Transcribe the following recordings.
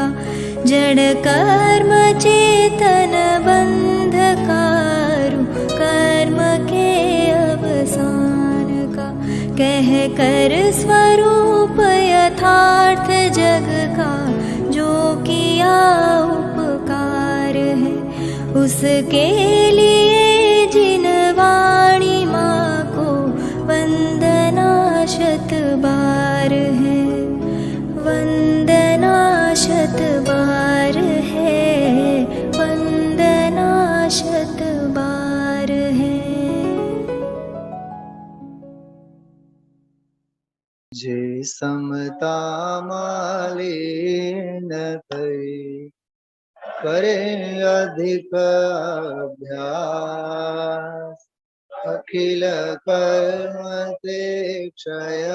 का, जड़ कर्म चेतन बंधकारु कर्म के अवसान का, कह कर स्वरूप यथार्थ जग का, जो किया उपकार है उसके लिए जिन वाणी माँ को वंदना शत बार है, वंदना शत बार है, वंदना शत बार है। जे समता मालीन थई करे अधिक अभ्यास, अखिल कर्म ते क्षय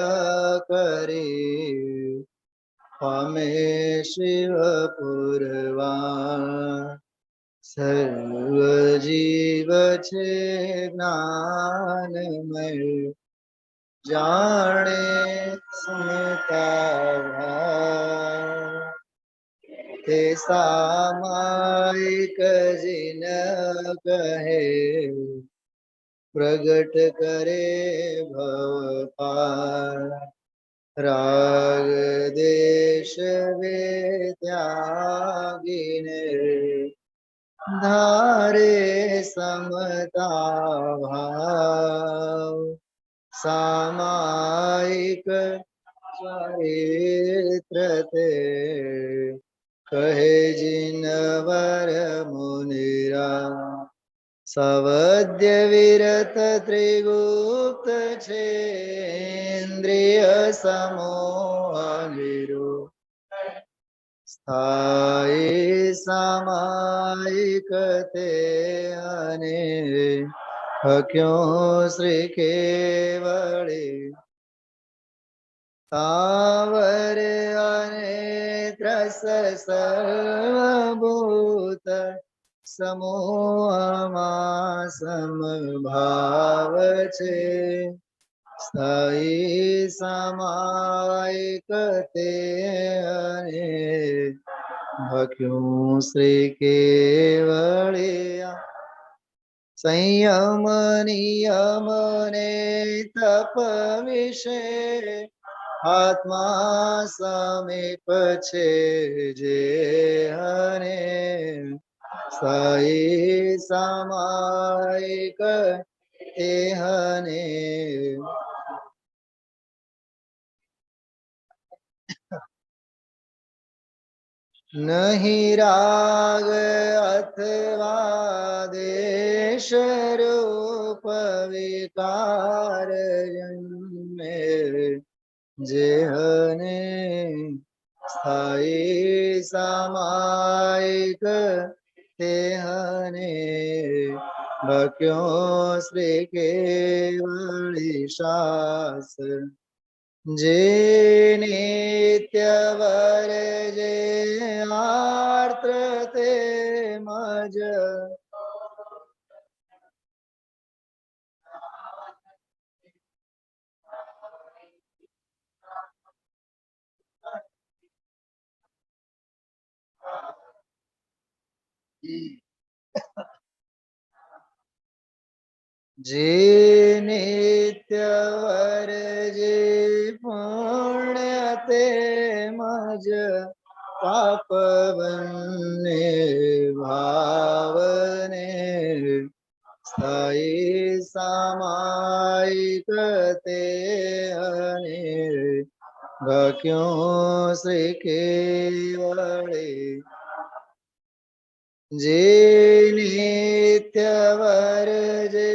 करे पामे शिव पुरवान। सर्व जीव छे ज्ञानमय, जाने स्मृता भाव, ते सामायिक जिन कहे प्रगट करे भव पार। राग देश वे त्यागिने धारे समता भाव, सामायिक चरित्र ते कहे जिनवर मुनिरा। सवद्य विरत त्रिगुप्त छे इंद्रिय समोह गिरो, स्थायी सामायिक ते अने क्यों श्री केवड़े। तावर अनेत्रस सर्वभूत समूहમાં સમભાવ છે, સ્થાયી સામાયિક તે અને ભક્યું શ્રી કેવળિયા। संयम नियम ने तप विषे आत्मा समीप छे जे हने, साई सामायिक एहने। नहीं राग अथवा देश रूप विकार जन्मे, जेहने स्थायी सामायिक तेहने भक्यों श्री केवली शास्त्र। जे नित्य वर जे आर्त्र ते मज, जे नित्य वर जे पुण्य ते मज, पाप बन्ने भावने स्थायी सामायिक ते हने भक्यों श्री केवले। जे नित्य वर जे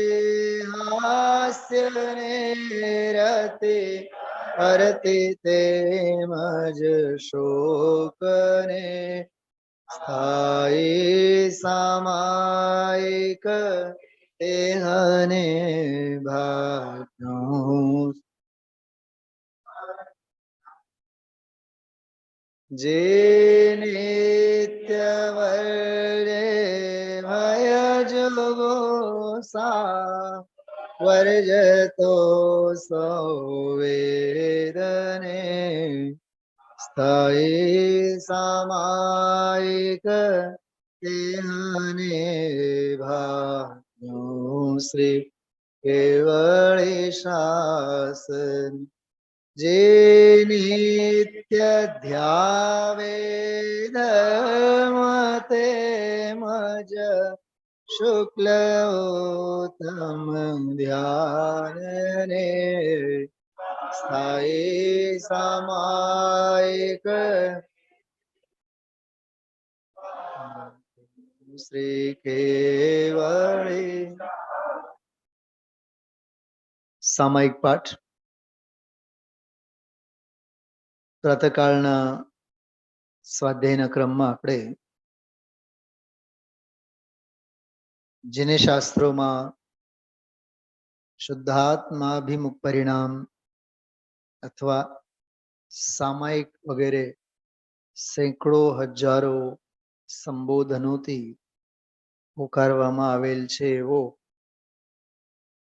हास्य ने रति अरति ते मज शोक ने, स्थायी सामायिक तेहने भाग्यों। जे नित्य वर्जे भय जोगो सा वर्जतो सो वेदने, સ્થયે સામાયિક દેહને ભાનું શ્રી કેવળી શાસન જે નિત્ય ધ્યાવે ધર્મતે મજ શુક્લ ઉત્તમ ધ્યાનને સ્થાયી સામાયિક શ્રી કેવળી સામાયિક પાઠ પ્રાતઃકાળના સ્વાધ્યાયના ક્રમમાં આપણે જેને શાસ્ત્રોમાં શુદ્ધાત્માભિમુખ પરિણામ અથવા સામાયિક વગેરે સેંકડો હજારો સંબોધનોથી પોકારવામાં આવેલ છે એવો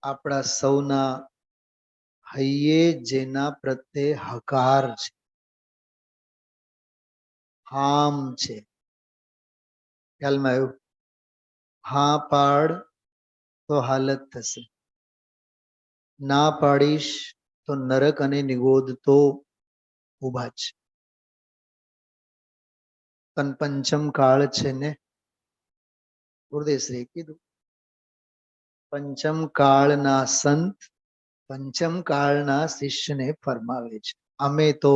આપણા સૌના હૈયે જેના પ્રત્યે હકાર છે, હામ છે. ખ્યાલમાં આવ્યું? હા પાડ તો હાલત થશે, ના પાડીશ તો નરક અને નિગોદ તો ઉભા છે. પણ પંચમ કાળ છે ને, ગુરુદેવશ્રીએ કીધું પંચમ કાળના સંત પંચમ કાળના શિષ્યને ફરમાવે છે, અમે તો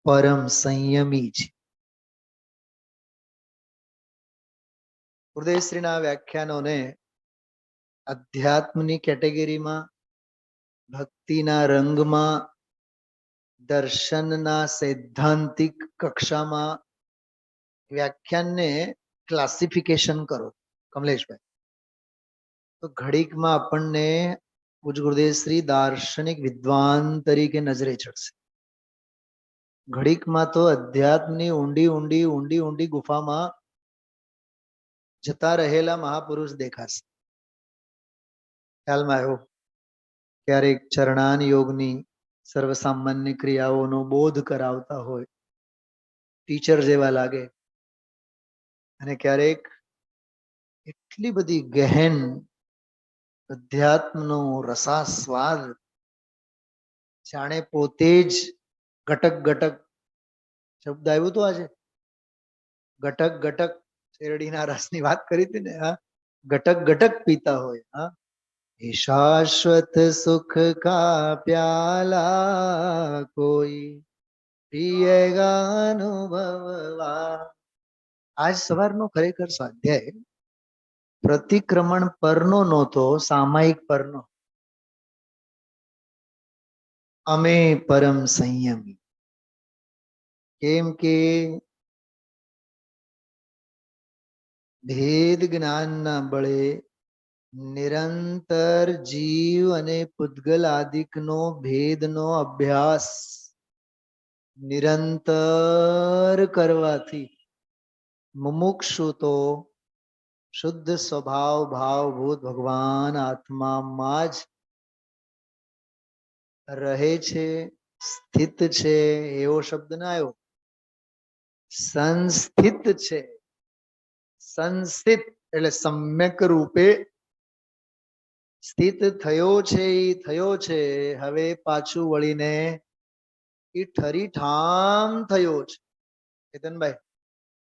પરમ સંયમી છે. ગુરુદેવશ્રીના વ્યાખ્યાનોને અધ્યાત્મની કેટેગરીમાં, ભક્તિના રંગમાં, દર્શનના સૈદ્ધાંતિક કક્ષામાં વ્યાખ્યાનને ક્લાસિફિકેશન કરો કમલેશભાઈ, તો ઘડીકમાં આપણને પૂજ ગુરુદેવશ્રી દાર્શનિક વિદ્વાન તરીકે નજરે ચડશે. ઘડીકમાં તો અધ્યાત્મની ઊંડી ઊંડી ઊંડી ઊંડી ગુફામાં જતા રહેલા મહાપુરુષ દેખાશે. ખ્યાલમાં આવ્યો? ક્યારેક ચરણાન યોગની સર્વસામાન્ય ક્રિયાઓનો બોધ કરાવતા હોય, ટીચર જેવા લાગે, અને ક્યારેક એટલી બધી ગહેન અધ્યાત્મનો રસાસ્વાદ જાણે પોતે જ ઘટક ઘટક શબ્દ આવ્યું તો આજે ઘટક ઘટક શેરડીના રસની વાત કરી હતી ને, હા, ઘટક ઘટક પીતા હોય. હા, એ શાશ્વત સુખ કા પ્યાલા કોઈ પિયેગા અનુભવવા. આજ સવારનો ખરેખર સ્વાધ્યાય પ્રતિક્રમણ પરનો નહોતો, સામાયિક પરનો. અમે પરમ સંયમી, કેમ કે ભેદ જ્ઞાનના બળે નિરંતર જીવ અને પૂતગલ આદિકનો ભેદનો અભ્યાસ નિરંતર કરવાથી મુમુક્ષુ તો શુદ્ધ સ્વભાવ ભાવભૂત ભગવાન આત્મામાં જ રહે છે, સ્થિત છે. એવો શબ્દ ના આવ્યો, સંસ્થિત છે. સંસ્થિત એટલે સમ્યક રૂપે સ્થિત થયો છે. એ થયો છે, હવે પાછું વળીને એ ઠરીઠામ થયો છે. કેતનભાઈ,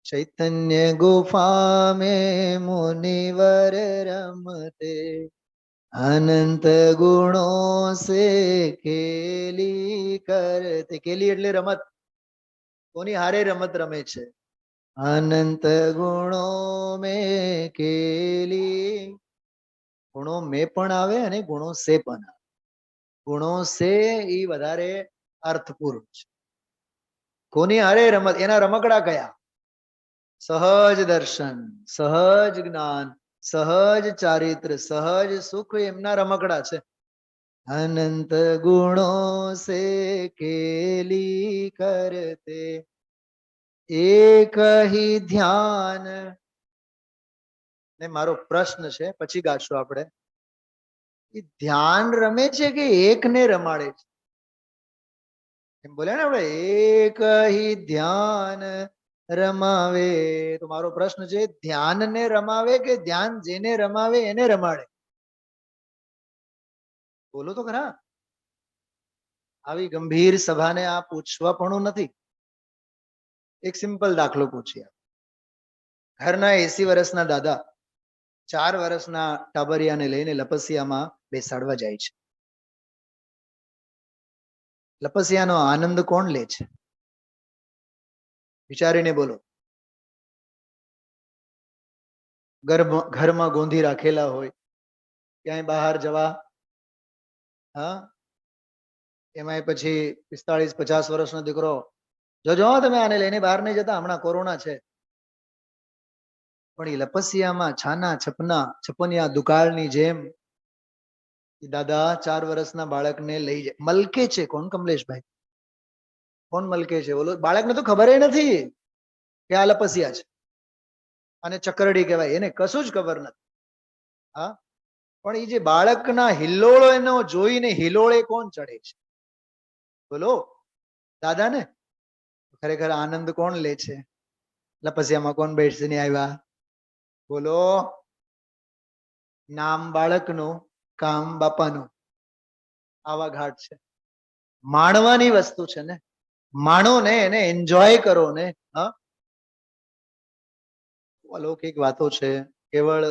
ચૈતન્ય ગુફા में मुनिवर रमते अनंत गुणों से खेली करते. ખેલી એટલે રમત. કોની હારે રમત રમે છે? અનંત ગુણો में खेली. ગુણો મેં પણ આવે અને ગુણો સે પણ આવે. ગુણો સે એ વધારે અર્થપૂર્ણ છે. કોની હારે રમત? એના રમકડા કયા? સહજ દર્શન, સહજ જ્ઞાન, સહજ ચારિત્ર, સહજ સુખ એમના રમકડા છે. અનંત ગુણો સે ખેલી કરતે એક હી ધ્યાન. ને મારો પ્રશ્ન છે, પછી ગાશું આપણે, એ ધ્યાન રમે છે કે એકને રમાડે છે? એમ બોલ્યા ને આપણે, એક હી ધ્યાન રમાવે. તો મારો પ્રશ્ન છે, ધ્યાનને રમાવે કે ધ્યાન જેને રમાવે એને રમાડે? બોલો તો ખરા. આવી ગંભીર સભાને આ પૂછવા પણ નથી. એક સિમ્પલ દાખલો પૂછીએ. ઘરના 80 વર્ષના દાદા 4 વર્ષના ટાબરિયાને લઈને લપસિયામાં બેસાડવા જાય છે. લપસિયાનો આનંદ કોણ લે છે? વિચારીને બોલો. ઘરમાં ગોંધી રાખેલા હોય, ક્યાંય બહાર જવા, હા, એમાંય પછી 45-50 વર્ષનો દીકરો, જોજો તમે આને લઈને બહાર નહીં જતા, હમણાં કોરોના છે. પણ એ લપસિયામાં છાના છપનિયા દુકાળની જેમ દાદા 4 વર્ષના બાળકને લઈ જાય. મલકે છે કોણ કમલેશભાઈ? કોણ મલકે છે બોલો? બાળકને તો ખબર નથી કે આ લપસિયા છે અને ચકરડી કહેવાય, એને કશું જ ખબર નથી. હા, પણ એ જે બાળકના હિલ્લોળો એનો જોઈને હિલોળે કોણ ચડે છે બોલો? દાદા ને. ખરેખર આનંદ કોણ લે છે? લપસિયામાં કોણ બેસીને આવ્યા બોલો? નામ બાળકનું, કામ બાપાનું. આવા ઘાટ છે. માણવાની વસ્તુ છે ને, માણો ને, એને એન્જોય કરો ને. હા, અલૌકિક વાતો છે. કેવળ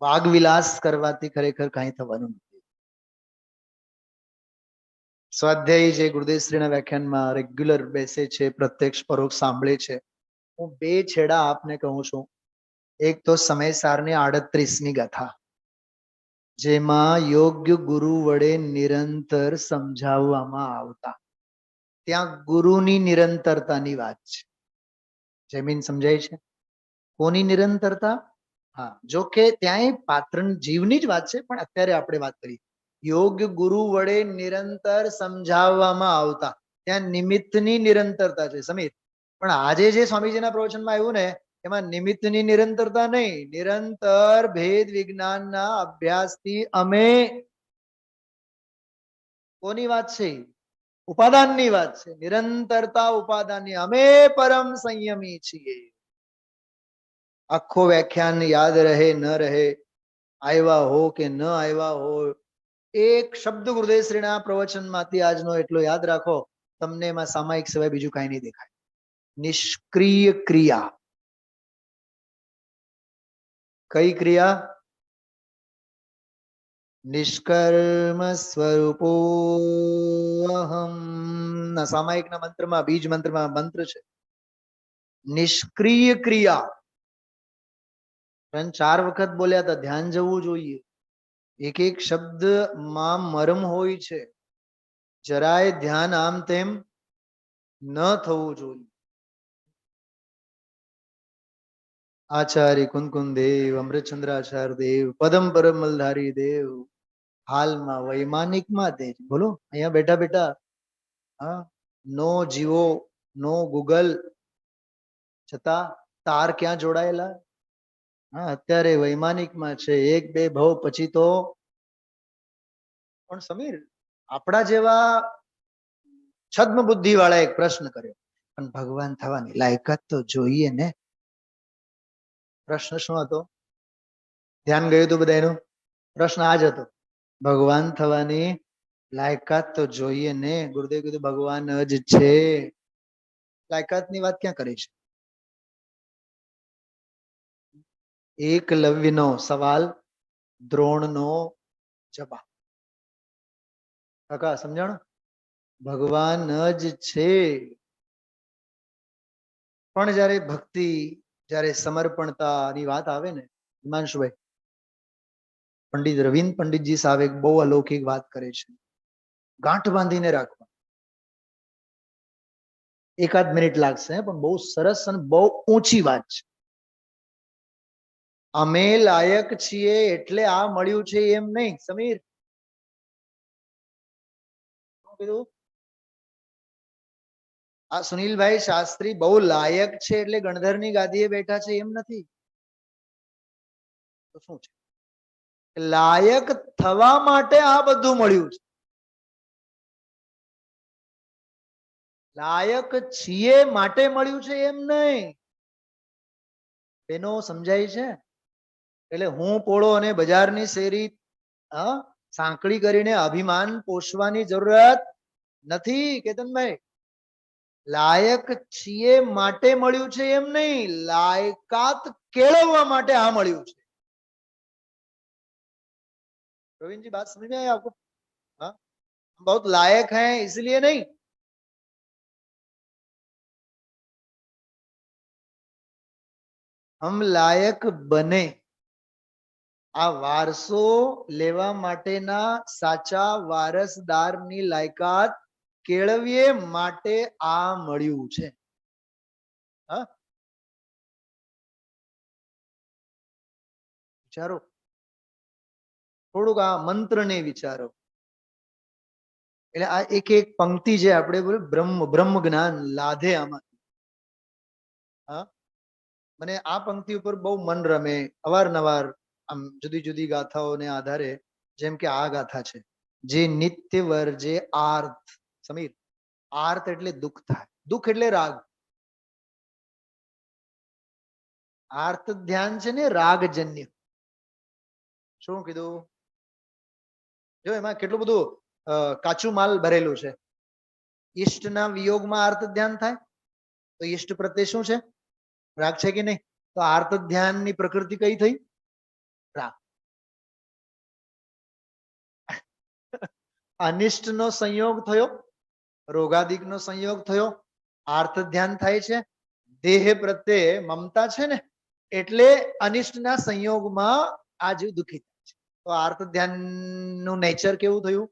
વાગવિલાસ કરવાથી ખરેખર કાંઈ થવાનું નથી. સ્વાધ્યાયી જે ગુરુદેવશ્રીના વ્યાખ્યાનમાં રેગ્યુલર બેસે છે, પ્રત્યક્ષ પરોક્ષ સાંભળે છે, હું બે છેડા આપને કહું છું. એક તો સમયસારની 38મી ગાથા, જેમાં યોગ્ય ગુરુ વડે નિરંતર સમજાવવામાં આવતા, ત્યાં ગુરુની નિરંતરતાની વાત છે. જમીન સમજાય છે? કોની નિરંતરતા? હા, જો કે ત્યાં પાત્ર જીવની જ વાત છે, પણ અત્યારે આપણે વાત કરીએ યોગ્ય ગુરુ વડે નિરંતર સમજાવવામાં આવતા, ત્યાં નિમિત્તની નિરંતરતા છે સમીર. પણ આજે જે સ્વામીજીના પ્રવચનમાં આવ્યું ને, એમાં નિમિત્તની નિરંતરતા નહીં, નિરંતર ભેદ વિજ્ઞાનના અભ્યાસથી અમે, કોની વાત છે? ઉપાદાનની વાત છે. નિરંતરતા ઉપાદાનની, અમે પરમ સંયમી છીએ. આખો વ્યાખ્યાન યાદ રહે ન રહે, આવ્યા હો કે ન આવ્યા હો, એક શબ્દ ગુરુદેવશ્રીના પ્રવચનમાંથી આજનો એટલો યાદ રાખો, તમને એમાં સામાયિક સિવાય બીજું કાંઈ નહીં દેખાય. નિષ્ક્રિય ક્રિયા. કઈ ક્રિયા? નિષ્કર્મ સ્વરૂપો અહમ. ના સામાયિકના મંત્રમાં, બીજ મંત્રમાં મંત્ર છે નિષ્ક્રિય ક્રિયા. 4 વખત બોલ્યા હતા, ધ્યાન જવું જોઈએ. એક એક શબ્દમાં મર્મ હોય છે. જરાય ધ્યાન આમ તેમ ન થવું જોઈએ. આચાર્ય કુંકુમ દેવ, અમૃતચંદ્રાચાર્ય દેવ, પદમ પરમ મલધારી દેવ, હાલમાં વૈમાનિકમાં દેજ. બોલો, અહીંયા બેઠા બેઠા, હા, નો જીવો, નો ગૂગલ, છતાં તાર ક્યાં જોડાયેલા? હા, અત્યારે વૈમાનિકમાં છે. 1-2 ભવ પછી તો. પણ સમીર, આપણા જેવા છદ્મ બુદ્ધિ વાળા એક પ્રશ્ન કર્યો, પણ ભગવાન થવાની લાયકાત તો જોઈએ ને. પ્રશ્ન શું હતો? ધ્યાન ગયું હતું બધાનું? પ્રશ્ન આ જ હતો, ભગવાન થવાની લાયકાત તો જોઈએ ને. ગુરુદેવ કીધું ભગવાન જ છે. લાયકાતની વાત ક્યાં કરી છે? એકલવ્યનો સવાલ, દ્રોણનો જવાબ. કાકા સમજાણો? ભગવાન જ છે. પણ જ્યારે ભક્તિ, જ્યારે સમર્પણતાની વાત આવે ને, હિમાંશુભાઈ, પંડિત રવિન્દ્ર પંડિતજી સાહેબ એક બહુ અલૌકિક વાત કરે છે. ગાંઠ બાંધીને રાખવા. 1 મિનિટ લાગશે, પણ બહુ સરસ અને બહુ ઊંચી વાત છે. અમે લાયક છીએ એટલે આ મળ્યું છે એમ નહીં સમીર. શું કીધું? આ સુનિલભાઈ શાસ્ત્રી બહુ લાયક છે એટલે ગણધરની ગાદીએ બેઠા છે એમ નથી. તો શું છે? લાયક થવા માટે આ બધું મળ્યું છે. લાયક છીએ માટે મળ્યું છે એમ નહીં. એનો સમજાય છે? એટલે હું પોળો અને બજારની શેરી સાંકળી કરીને અભિમાન પોષવાની જરૂરત નથી કેતનભાઈ. લાયક છીએ માટે મળ્યું છે એમ નહીં, લાયકાત કેળવવા માટે આ મળ્યું છે. प्रवीण जी बात समझ में आई आपको? हाँ, बहुत लायक हैं इसलिए नहीं. हम लायक बने આ વારસો લેવા માટેના સાચા વારસદારની લાયકાત કેળવીએ માટે આ મળ્યું છે. વિચારો થોડુંક આ મંત્રને વિચારો. એટલે આ એક એક પંક્તિ જે આપણે બોલું બ્રહ્મ જ્ઞાન લાધે આમાં. મને આ પંક્તિ ઉપર બહુ મન રમે અવારનવાર. આમ જુદી જુદી ગાથાઓને આધારે, જેમ કે આ ગાથા છે, જે નિત્ય વર્જે આર્થ. સમીર, આર્થ એટલે દુઃખ થાય, દુઃખ એટલે રાગ. આર્થ ધ્યાન છે ને રાગજન્ય. શું કીધું? જો એમાં કેટલું બધું કાચું માલ ભરેલું છે. ઈષ્ટના વિયોગમાં આર્થ ધ્યાન થાય તો ઈષ્ટ પ્રત્યે શું છે? રાગ છે કે નહીં? તો આર્થ ધ્યાનની પ્રકૃતિ કઈ થઈ? રાગ. અનિષ્ટ નો સંયોગ થયો, રોગાદિક નો સંયોગ થયો, આર્થ ધ્યાન થાય છે. દેહ પ્રત્યે મમતા છે ને, એટલે અનિષ્ટના સંયોગમાં આ જીવ દુઃખી થાય છે. તો આર્થ ધ્યાન નું નેચર કેવું થયું?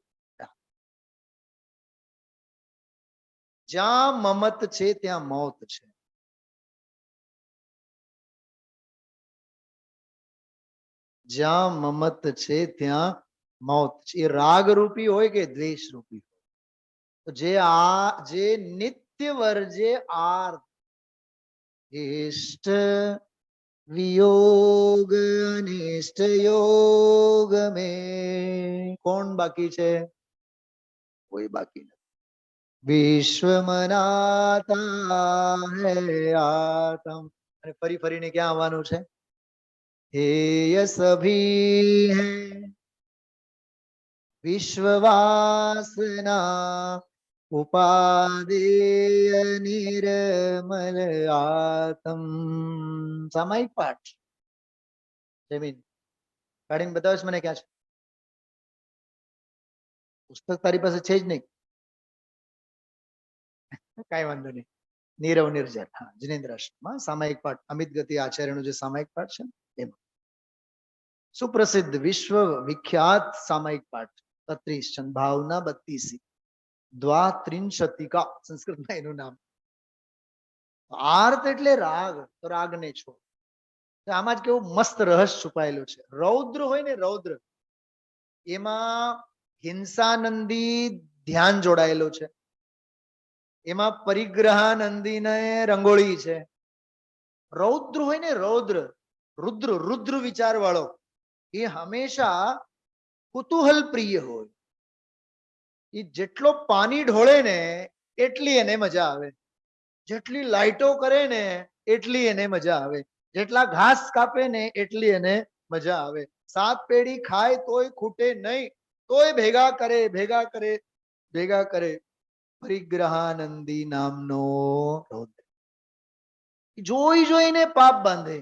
જ્યાં મમત છે ત્યાં મોત છે. જ્યાં મમત છે ત્યાં મોત છે. એ રાગ રૂપી હોય કે દ્વેષ રૂપી હોય. તો જે નિત્ય વર્જે આર્થ ઇષ્ટ વિયોગ અનિષ્ટ યોગ में કોણ બાકી છે? કોઈ બાકી નથી. વિશ્વ મનાતા હૈ આતમ. અને ફરી ફરીને ક્યાં આવવાનું છે? हेय सभी है विश्ववासना उपादेय निर्मल आत्म. सामायिक पाठ જમીન કાઢીને બતાવીશ મને ક્યાં છે? પુસ્તક તારી પાસે છે જ નહીં. કઈ વાંધો નહીં. નીરવ નિર્જર, હા, જિનેન્દ્રાશ્રમમાં સામાયિક પાઠ, અમિત ગતિ આચાર્યનું જે સામાયિક પાઠ છે એમાં સુપ્રસિદ્ધ વિશ્વ વિખ્યાત સામાયિક પાઠ 33 છંદ ભાવના 32 દ્વાત્રિંશતિકા સંસ્કૃતમાં એનું નામ. આર્ત એટલે રાગ, તો રાગને છોડ. આમાં જ કેવું મસ્ત રહસ્ય છુપાયેલું છે. રૌદ્ર હોય ને, રૌદ્ર, એમાં હિંસાનંદી ધ્યાન જોડાયેલું છે. એમાં પરિગ્રહાનંદી ને રંગોળી છે. રૌદ્ર હોય ને, રૌદ્ર, રુદ્ર, રુદ્ર વિચાર વાળો, એ હંમેશા કુતૂહલ પ્રિય હોય. એ જેટલો પાણી ઢોળે ને એટલી એને મજા આવે, જેટલી લાઈટો કરે ને એટલી એને મજા આવે, જેટલા ઘાસ કાપે ને એટલી એને મજા આવે. 7 પેઢી ખાય તોય ખૂટે નહીં, તોય ભેગા કરે, ભેગા કરે, ભેગા કરે. પરિગ્રહાનંદી નામનો રૌદ્ર જોઈ જોઈને પાપ બાંધે.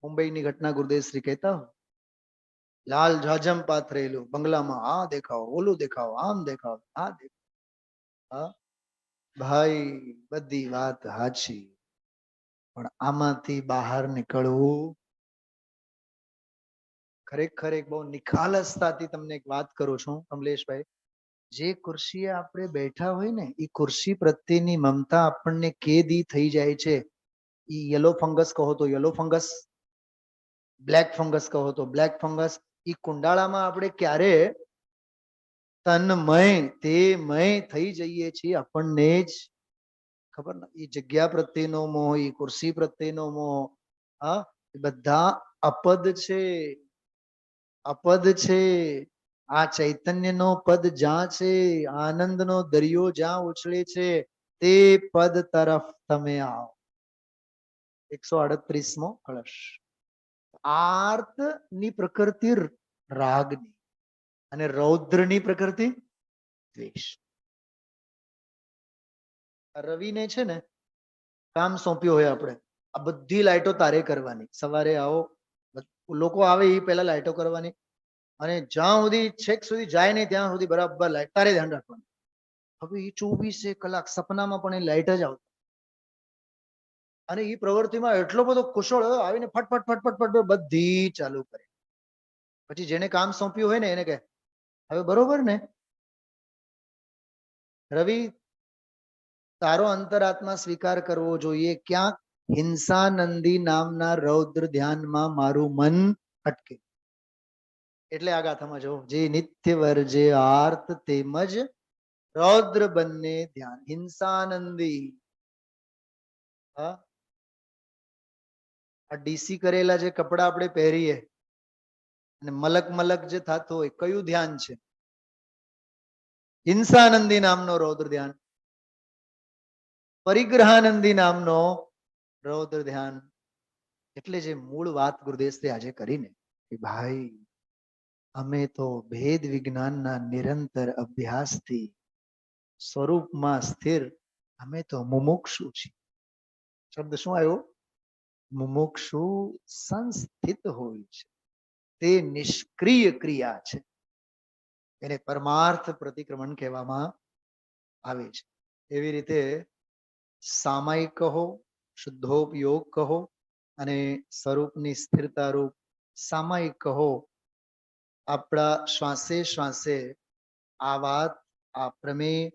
મુંબઈની ઘટના ગુરુદેવ શ્રી કહેતા, લાલ જાજમ પાથરેલું બંગલામાં, આ દેખાવો, ઓલું દેખાવો, આમ દેખાવો, આ દેખાવો. ભાઈ બધી વાત સાચી, પણ આમાંથી બહાર નીકળવું ખરેખર એક બહુ નિખાલસતાથી તમને એક વાત કરું છું કમલેશભાઈ. જે ખુરશીએ આપણે બેઠા હોય ને, એ ખુરશી પ્રત્યેની મમતા આપણને કેદી થઈ જાય છે. એ યલો ફંગસ કહો તો યલો ફંગસ, બ્લેક ફંગસ કહો તો બ્લેક ફંગસ. એ કુંડાળામાં આપણે ક્યારે તન્મય તે મય થઈ જઈએ છીએ આપણને જ ખબર ને. એ જગ્યા પ્રત્યેનો મોહ, એ ખુરશી પ્રત્યેનો મોહ, હા, એ બધા અપદ છે. અપદ છે, આ ચૈતન્યનો પદ જ્યાં છે, આનંદનો દરિયો જ્યાં ઉછળે છે, તે પદ તરફ તમે આવો. 138મો કળશ. આર્ત ની પ્રકૃતિ રાગની અને રૌદ્રની પ્રકૃતિ દ્વેષ. રવિને છે ને કામ સોંપ્યું હોય, આપણે આ બધી લાઈટો તારે કરવાની. સવારે આવો, લોકો આવે એ પહેલા લાઈટો કરવાની, અને જ્યાં સુધી છેક સુધી જાય નહીં ત્યાં સુધી બરાબર લાઈટ તારે ધ્યાન રાખવાનું. હવે એ 24 કલાક સપનામાં પણ એ લાઈટ જ આવતી, અને એ પ્રવૃત્તિમાં એટલો બધો કુશળ આવીને ફટફટ ફટફટ ફટફટ બધી ચાલુ કરે. પછી જેને કામ સોંપ્યું હોય ને એને કહે, હવે બરોબર ને રવિ, તારો અંતરાત્મા સ્વીકાર કરવો જોઈએ, ક્યાંક હિંસાનંદી નામના રૌદ્ર ધ્યાનમાં મારું મન અટકે. એટલે આ ગાથામાં જો, જે નિત્ય વર્જે આર્ત તેમજ રૌદ્ર બંને ધ્યાન. હિંસાનંદી, આ ડીસી કરેલા જે કપડા આપણે પહેરીએ અને મલક મલક જે થતું હોય, કયું ધ્યાન છે? હિંસાનંદી નામનો રૌદ્ર ધ્યાન. પરિગ્રહાનંદી નામનો રૌદ્ર ધ્યાન. એટલે જે મૂળ વાત ગુરુદેવશ્રી આજે કરીને કે ભાઈ, અમે તો ભેદ વિજ્ઞાનના નિરંતર અભ્યાસથી સ્વરૂપમાં સ્થિર, અમે તો મુમુક્ષુ છીએ. શબ્દ શું આવ્યો? મુમુક્ષુ સંસ્થિત હોય છે, તે નિષ્ક્રિય ક્રિયા છે, એને પરમાર્થ પ્રતિક્રમણ કહેવામાં આવે છે. એવી રીતે સામાયિક કહો, શુદ્ધોપયોગ કહો, અને સ્વરૂપની સ્થિરતા રૂપ સામાયિક કહો. આપણા શ્વાસે શ્વાસે આ વાત, આ પ્રમેય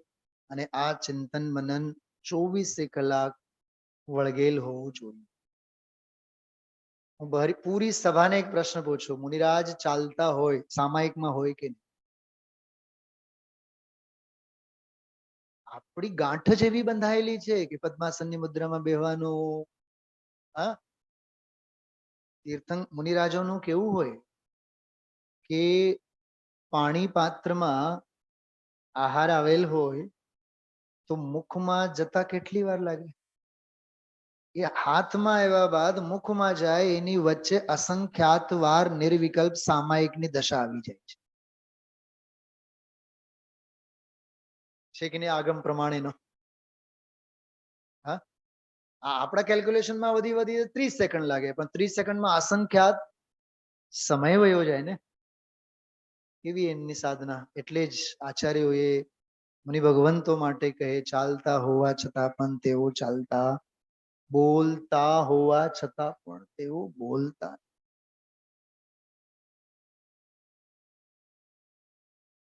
અને આ ચિંતન મનન 24 કલાક વળગેલ હોવું જોઈએ. હું પૂરી સભાને એક પ્રશ્ન પૂછું, મુનિરાજ ચાલતા હોય, સામાયિકમાં હોય કે નહીં? આપણી ગાંઠ જ એવી બંધાયેલી છે કે પદ્માસનની મુદ્રામાં બેહવાનું. હા, તીર્થંક મુનિરાજોનું કેવું હોય કે પાણી પાત્રમાં આહાર આવેલ હોય તો મુખમાં જતા કેટલી વાર લાગે? એ હાથમાં આવ્યા બાદ મુખમાં જાય એની વચ્ચે અસંખ્યાત વાર નિર્વિકલ્પ સામાયિકની દશા આવી જાય છે. છે કે નહીં? આગમ પ્રમાણેનો. હા, આપણા કેલ્ક્યુલેશનમાં વધી 30 સેકન્ડ લાગે, પણ 30 સેકન્ડમાં અસંખ્યાત સમય વયો જાય ને. કેવી એમની સાધના. એટલે જ આચાર્યોએ મુનિ ભગવંતો માટે કહે, ચાલતા હોવા છતાં પણ તેઓ ચાલતા, બોલતા હોવા છતાં પણ તેઓ બોલતા.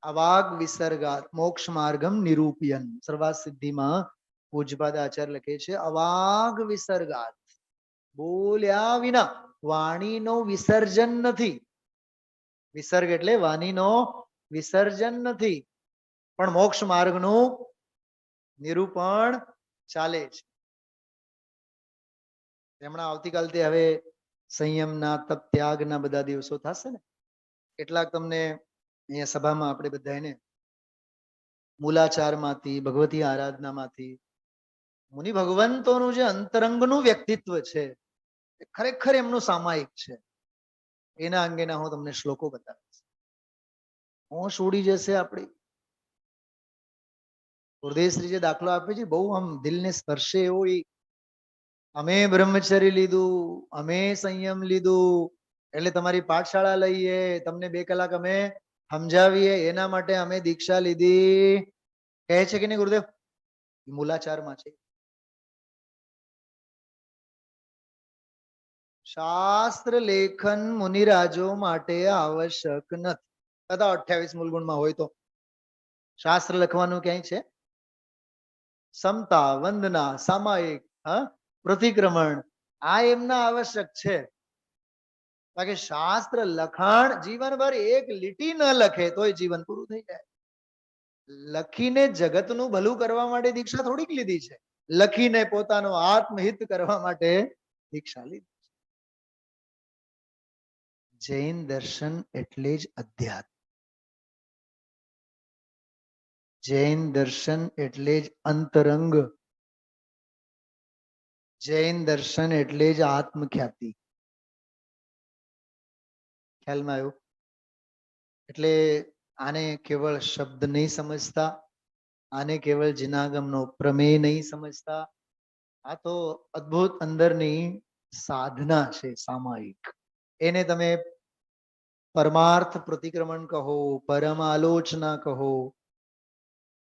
અવાગ વિસર્ગાત મોક્ષ માર્ગમ નિરૂપયન. સર્વાસિદ્ધિમાં પૂજ્યપાદ આચાર્ય લખે છે, અવાગ વિસર્ગાત, બોલ્યા વિના, વાણીનો વિસર્જન નથી. વિસર્ગ એટલે વાણીનો વિસર્જન નથી, પણ મોક્ષ માર્ગનું નિરૂપણ ચાલે છે. હમણાં આવતીકાલથી હવે સંયમના, તપ ત્યાગના બધા દિવસો થશે ને. કેટલાક તમને અહીંયા સભામાં આપણે બધાને મૂલાચારમાંથી, ભગવતી આરાધનામાંથી મુનિ ભગવંતોનું જે અંતરંગનું વ્યક્તિત્વ છે, ખરેખર એમનું સામાયિક છે. એના અંગેના હું તમને શ્લોકો બતાવીશ. હોશ ઉડી જશે આપણી. ગુરુદેવશ્રી જે દાખલો આપે છે બહુ આમ દિલને સ્પર્શે એવો. અમે બ્રહ્મચર્ય લીધું, અમે સંયમ લીધું, એટલે તમારી પાઠશાળા લઈએ, તમને 2 કલાક અમે સમજાવીએ, એના માટે અમે દીક્ષા લીધી, કહે છે કે નહીં ગુરુદેવ? મૂલાચારમાં છે. શાસ્ત્ર લેખન મુનિરાજો માટે આવશ્યક નથી. કદા 28 મૂલગુણમાં હોય તો શાસ્ત્ર લખવાનું ક્યાંય છે? સમતા, વંદના, સામાયિક, પ્રતિક્રમણ, આ એમના આવશ્યક છે. બાકી શાસ્ત્ર લખાણ જીવનભર એક લીટી ન લખે તોય જીવન પૂરું થઈ જાય. લખીને જગતનું ભલું કરવા માટે દીક્ષા થોડીક લીધી છે, લખીને પોતાનું આત્મહિત કરવા માટે દીક્ષા લીધી. જૈન દર્શન એટલે જ અધ્યાત્મ. જૈન દર્શન એટલે જ અંતરંગ. જૈન દર્શન એટલે જ આત્મખ્યાતિ. ખ્યાલમાં આવ્યું? એટલે આને કેવળ શબ્દ નહીં સમજતા, આને કેવળ જીનાગમનો પ્રમેય નહીં સમજતા. આ તો અદ્ભુત અંદરની સાધના છે સામાયિક. એને તમે પરમાર્થ પ્રતિક્રમણ કહો, પરમ આલોચના કહો,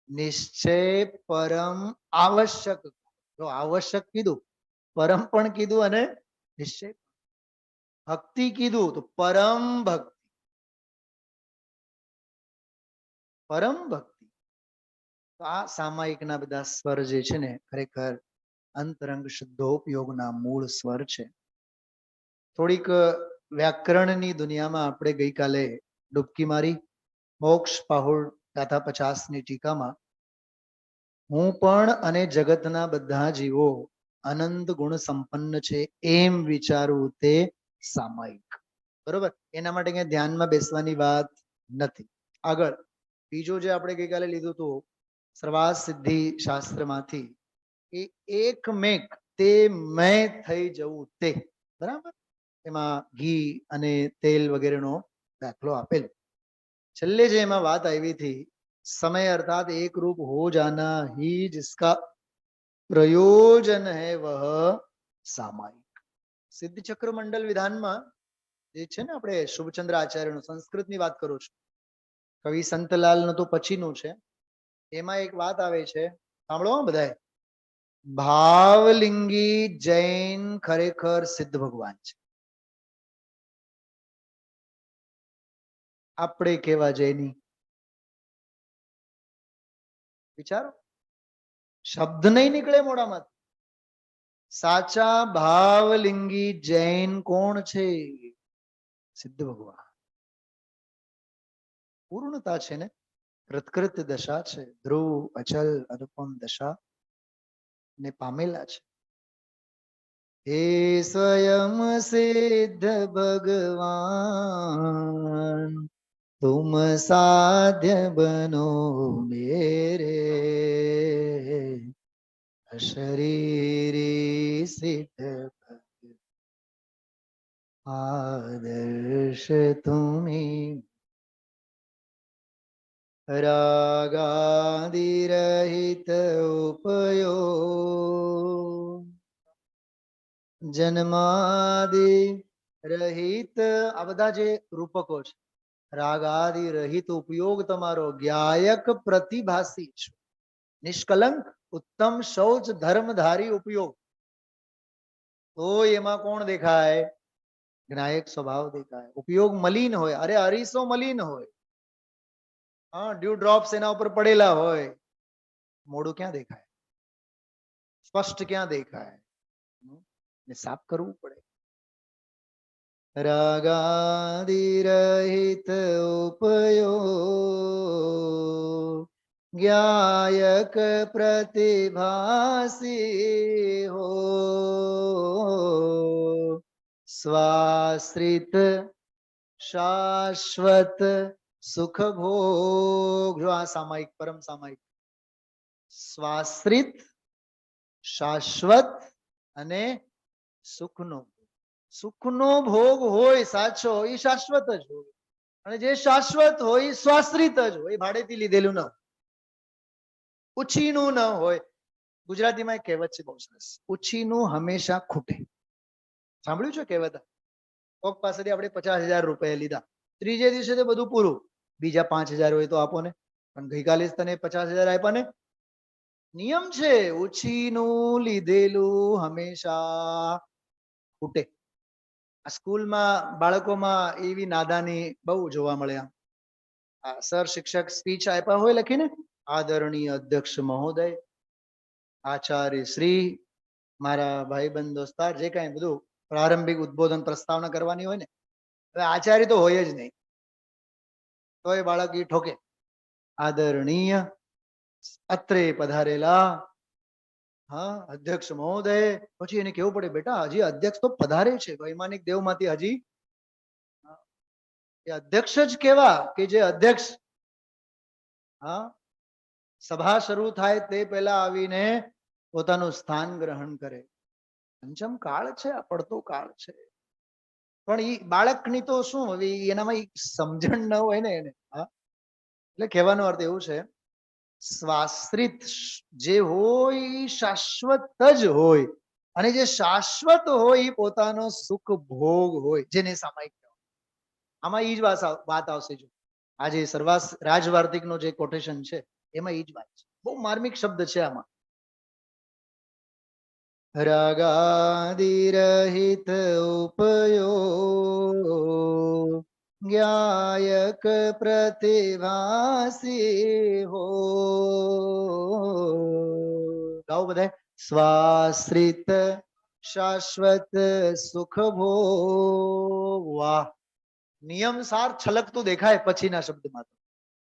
નિશ્ચય પરમ આવશ્યક. જો આવશ્યક કીધું, પરમ પણ કીધું અને નિશ્ચય ભક્તિ કીધું તો પરમ ભક્તિ. પરમ ભક્તિ. તો આ સામાયિકના બધા સ્વર જે છે ને ખરેખર અંતરંગ શુદ્ધોપયોગના મૂળ સ્વર છે. થોડીક વ્યાકરણની દુનિયામાં આપણે ગઈકાલે ડૂબકી મારી. મોક્ષ પાહુલ ગાથા 50ની ટીકામાં હું પણ અને જગતના બધા જીવો અનંત ગુણ સંપન્ન છે એમ વિચારવું તે સામાયિક. બરોબર? એના માટે ક્યાંય ધ્યાનમાં બેસવાની વાત નથી. આગળ બીજું જે આપણે ગઈકાલે લીધું હતું સર્વાસ સિદ્ધિ શાસ્ત્રમાંથી, એ એકમેક તે મેં થઈ જવું તે. બરાબર? એમાં ઘી અને તેલ વગેરેનો દાખલો આપેલો. છેલ્લે જે એમાં વાત આવી હતી, समय अर्थात एक रूप हो जाना ही जिसका प्रयोजन है वह सामायिक. સિદ્ધ ચક્ર મંડલ વિધાનમાં જે છે ને, આપણે શુભચંદ્ર આચાર્યનું સંસ્કૃતની વાત કરું છું, કવિ સંતલાલનું તો પછીનું છે. એમાં એક વાત આવે છે, સાંભળો બધાએ. ભાવલિંગી જૈન ખરેખર સિદ્ધ ભગવાન છે. આપણે કેવા જૈની વિચારો. શબ્દ નહીં નીકળે મોઢામાં. સાચા ભાવલિંગી જૈન કોણ છે? સિદ્ધ ભગવાન. પૂર્ણતા છે ને, કૃતકૃત્ય દશા છે, ધ્રુવ અચલ અનુપમ દશા ને પામેલા છે. હે સ્વયં સિદ્ધ ભગવાન तुम साध्य बनो मेरे शरीरी सिद्ध आदर्श तुम्हें रागादि रहित उपयोग जन्मादि रहित. આ બધા જે રૂપકો છે, રાગાદિ રહિત ઉપયોગ તમારો, જ્ઞાયક પ્રતિભાસી છો, નિષ્કલંક ઉત્તમ શૌચ ધર્મધારી ઉપયોગ. તો એમાં કોણ દેખાય? જ્ઞાયક સ્વભાવ દેખાય. ઉપયોગ મલિન હોય, અરે અરીસો મલિન હોય, હા, ડ્યુ ડ્રોપ્સ એના ઉપર પડેલા હોય, મોડું ક્યાં દેખાય? સ્પષ્ટ ક્યાં દેખાય? ને સાફ કરવું પડે. રાગાદિ રહિત उपयोग ज्ञायक प्रतिभासी हो स्वाश्रित શાશ્વત સુખ ભોગ. જો આ સામાયિક, પરમ સામાયિક. સ્વાશ્રિત, શાશ્વત અને સુખનો. સુખનો ભોગ હોય સાચો, એ શાશ્વત જ હોય, અને જે શાશ્વત હોય એ સ્વાશ્રિત જ હોય, ભાડેથી લીધેલું ન હોય, ઉછીનું ન હોય. ગુજરાતીમાં એક કહેવત છે બહુ સરસ, ઉછીનું હંમેશા ખૂટે. સાંભળ્યું છે કહેવત? કોક પાસેથી આપણે 50,000 રૂપિયા લીધા, ત્રીજે દિવસે તો બધું પૂરું, બીજા 5,000 હોય તો આપો ને, પણ ગઈકાલે તને 50,000 આપ્યા ને. નિયમ છે, ઉછીનું લીધેલું હંમેશા ખૂટે. આ સ્કૂલમાં બાળકોમાં એવી નાદાની બહુ જોવા મળે. આ સર શિક્ષક સ્પીચ આપ્યા હોય લખીને, આદરણીય અધ્યક્ષ મહોદય, આચાર્ય શ્રી, મારા ભાઈબંધ દોસ્તાર, જે કાંઈ બધું પ્રારંભિક ઉદ્બોધન પ્રસ્તાવના કરવાની હોય ને, હવે આચાર્ય તો હોય જ નહીં, તો એ બાળક એ ઠોકે, આદરણીય અત્રે પધારેલા હા અધ્યક્ષ મહોદય. પછી એને કેવું પડે, બેટા હજી અધ્યક્ષ તો પધારે છે, વૈમાનિક દેવમાંથી હજી એ અધ્યક્ષ જ કેવા કે જે અધ્યક્ષ હા સભા શરૂ થાય તે પહેલા આવીને પોતાનું સ્થાન ગ્રહણ કરે. પંચમ કાળ છે, આ પડતો કાળ છે. પણ એ બાળકની તો શું હવે એનામાં સમજણ ન હોય ને એને. હા એટલે કહેવાનો અર્થ એવું છે, સ્વાશ્રિત જે હોય એ શાશ્વત જ હોય, અને જે શાશ્વત હોય એ પોતાનો સુખ ભોગ હોય, જેને સામાયિક કહેવાય. આમાં એ જ વાત આવશે. જો આજે સર્વાસ રાજવાર્તિકનો જે કોટેશન છે એમાં એ જ વાત છે. બહુ માર્મિક શબ્દ છે આમાં. રાગાદિરહિત ઉપયો જ્ઞાયક પ્રતિભાસી હો. ગાઓ બધાય. સ્વાશ્રિત શાશ્વત સુખ ભોગ. વાહ! નિયમ સાર છલકતું દેખાય પછીના શબ્દમાં.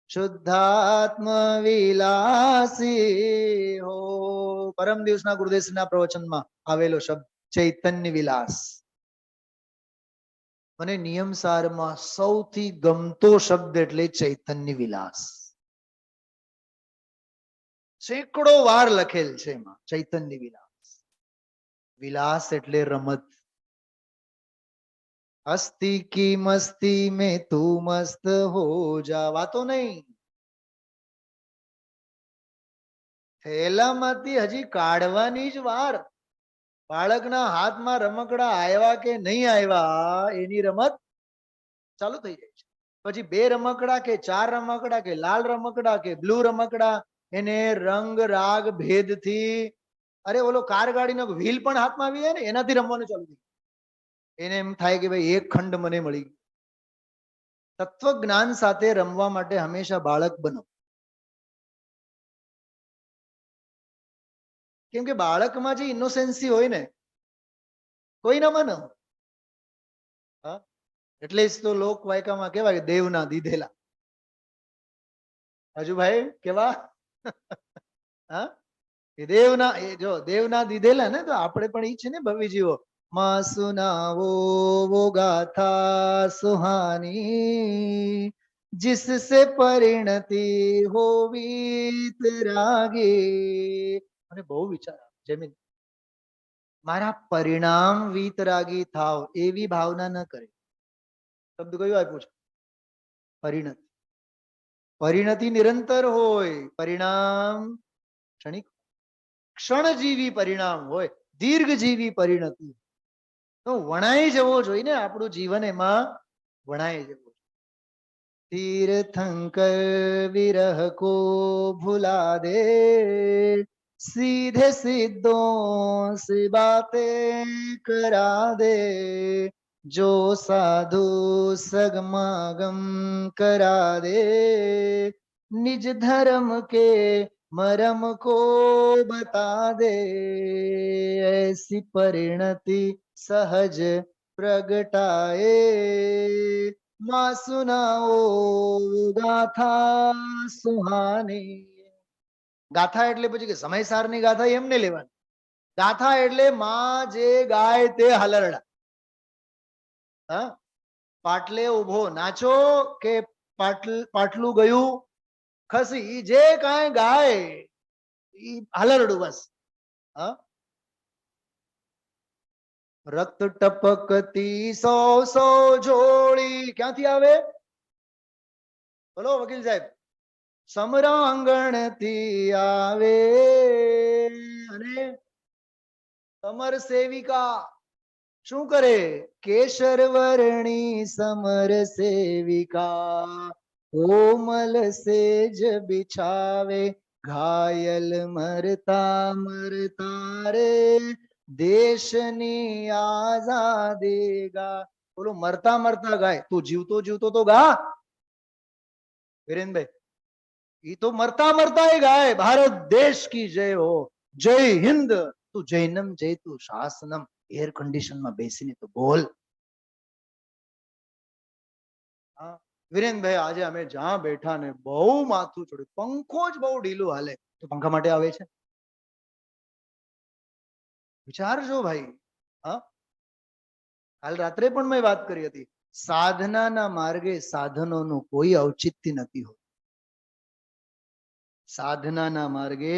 શુદ્ધાત્મ વિલાસી હો. પરમ દિવસના ગુરુદેવના પ્રવચનમાં આવેલો શબ્દ ચૈતન્ય વિલાસ. મને નિયમ સારમાં સૌથી ગમતો શબ્દ એટલે ચૈતન્ય વિલાસ. સેંકડો વાર લખેલ છે એમાં ચૈતન્ય વિલાસ. વિલાસ એટલે રમત. હસ્તી કી મસ્તી મેં તું મસ્ત હો જા. વાતો નહીં. થેલામાંથી હજી કાઢવાની જ વાર. બાળકના હાથમાં રમકડા આવ્યા કે નહીં આવ્યા એની રમત ચાલુ થઈ જાય છે. પછી 2 રમકડા કે 4 રમકડા કે લાલ રમકડા કે બ્લુ રમકડા, એને રંગ રાગ ભેદથી, અરે ઓલો કાર ગાડીનો વ્હીલ પણ હાથમાં આવી જાય ને એનાથી રમવાનું ચાલુ થઈ. એને એમ થાય કે ભાઈ એક ખંડ મને મળી ગયો. તત્વજ્ઞાન સાથે રમવા માટે હંમેશા બાળક બનો. કેમ કે બાળકમાં જે ઇનોસેન્સી હોય ને કોઈનામાં ન. એટલે જ તો લોકવાયકામાં કેવાય કે દેવના દીધેલા. હજુ ભાઈ કેવા હા એ દેવના, એ જો દેવના દીધેલા ને, તો આપણે પણ ઈ છે ને ભવિજીવો. માં સુનાવો વો ગાથા સુહાની जिससे परिणति हो वीतरागी. અને બહુ વિચાર જમીન મારા પરિણામ વીતરાગી થાવ એવી ભાવના ન કરે. શબ્દ કયું આપ્યું છે? પરિણતિ. પરિણતિ નિરંતર હોય, પરિણામ ક્ષણિક. ક્ષણજીવી પરિણામ હોય, દીર્ઘજીવી પરિણતિ. તો વણાઈ જવો જોઈએ ને આપણું જીવન, એમાં વણાઈ જવું. तीर्थंकर विरह को भुला दे, सीधे सिद्धों से बातें करा दे, जो साधु सगमागम करा दे, निज धर्म के मरम को बता दे, ऐसी परिणति सहज प्रगटाए, માં સુનાઓ ગાથા સુહાની. ગાથા એટલે પછી કે સમયસારની ગાથા એમને લેવાની. ગાથા એટલે માં જે ગાય તે હલરડા. હા, પાટલે ઉભો નાચો કે પાટલું ગયું ખસી, જે કાંઈ ગાય ઈ હલરડું બસ. હા, રક્ત ટપકતી 100 જોડી ક્યાંથી આવે? બોલો વકીલ સાહેબ. સમરાંગણથી આવે. અને સમર સેવિકા શું કરે? કેસર વર્ણી સમર સેવિકા કોમલ સેજ બિછાવે, ઘાયલ મરતા મરતા રે દેશની આઝાદી ગા. બોલો મરતા મરતા ગાય, તું જીવતો જીવતો તો ગા વીરેનભાઈ. ઈ તો મરતા મરતા એ ગાય ભારત દેશ કી જય હો, જય હિન્દ. તું જૈનમ જય તું શાસનમ. એર કન્ડિશનમાં બેસીને તો બોલ. વીરેનભાઈ આજે અમે જ્યાં બેઠા ને બહુ માથું ચડ્યું, પંખો જ બહુ ઢીલું હાલે, તો પંખા માટે આવે છે. વિચારજો ભાઈ. હા, કાલ રાત્રે પણ મેં વાત કરી હતી. સાધનાના માર્ગે સાધનોનું કોઈ ઔચિત્ય નથી હોતું. સાધનાના માર્ગે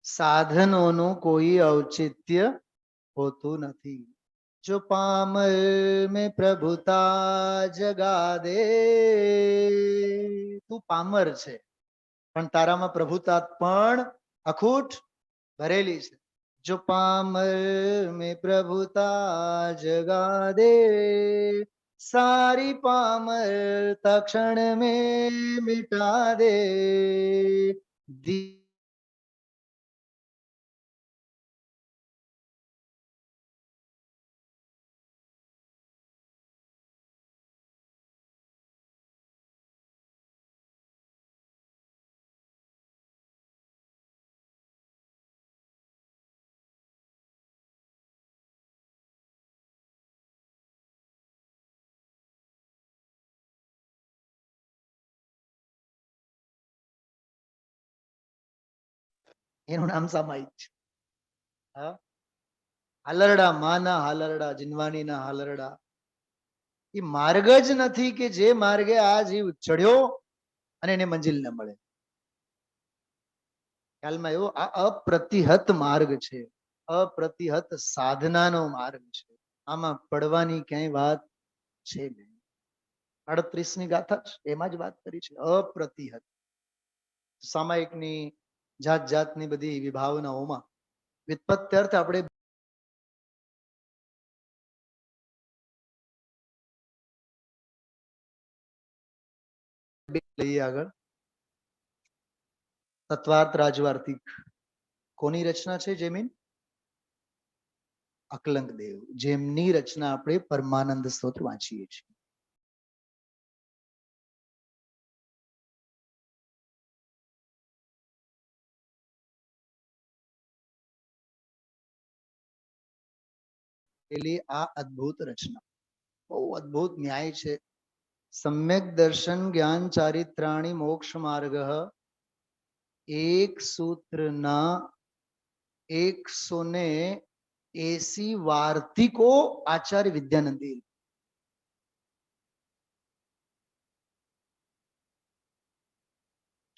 સાધનોનું કોઈ ઔચિત્ય હોતું નથી. જો પામર મેં પ્રભુતા જગા દે, તું પામર છે પણ તારામાં પ્રભુતા પણ અખૂટ ભરેલી છે. જો પામર મેં પ્રભુતા જગા દે, સારી પામર તક્ષણ મેં મિટા દે. એનું નામ સામાયિક છે. હા, હાલરડા, માના હાલરડા, જીનવાણીના હાલરડા, એ માર્ગ જ નથી કે જે માર્ગે આ જીવ ચડ્યો અને એને મંજિલ ન મળે. ખ્યાલમાં એવો આ અપ્રતિહત માર્ગ છે, અપ્રતિહત સાધનાનો માર્ગ છે. આમાં પડવાની ક્યાંય વાત છે નહીં. 38ની ગાથા એમાં જ વાત કરી છે, અપ્રતિહત. સામાયિકની જાત જાતની બધી વિભાવનાઓમાં વ્યુત્પત્ત્યર્થ આપણે લઈએ આગળ. તત્વાર્થ રાજવાર્તિક કોની રચના છે? જેમીન અકલંક દેવ, જેમની રચના આપણે પરમાનંદ સ્તોત્ર વાંચીએ છીએ. આ અદ્ભુત રચના બહુ અદ્ભુત ન્યાય છે. સમ્યક દર્શન જ્ઞાન ચારિત્રાણી મોક્ષ માર્ગ, એક સૂત્રના 180 વાર્તિકો આચાર્ય વિદ્યાનંદી.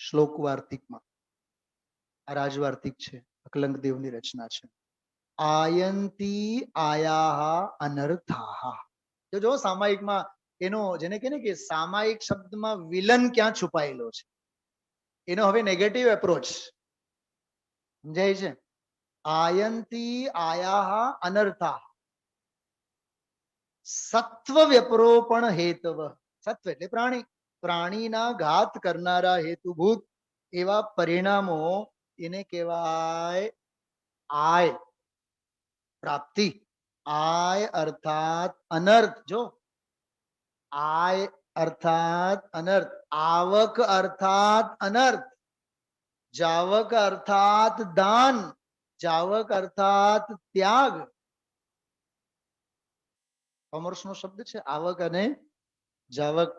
શ્લોક વાર્તિકમાં આ રાજવાર્તિક છે, અકલંક દેવની રચના છે. આયંતી આયાહ અનર્થાહ. જો સામાયિકમાં એનો જેને કહે ને કે સામાયિક શબ્દમાં વિલન ક્યાં છુપાયેલો છે, એનો હવે નેગેટિવ એપ્રોચ સમજાય છે. આયંતી આયાહ અનર્થા સત્વ વ્યપરોપણ હેતવ. સત્વ એટલે પ્રાણી, પ્રાણીના ઘાત કરનારા હેતુભૂત એવા પરિણામો એને કહેવાય આય પ્રાપ્તિ. આય અર્થાત અનર્થ. જો આય અર્થાત અનર્થ, આવક અર્થાત અનર્થ, જાવક અર્થાત દાન, જાવક અર્થાત ત્યાગ. કોમર્સ નો શબ્દ છે આવક અને જાવક.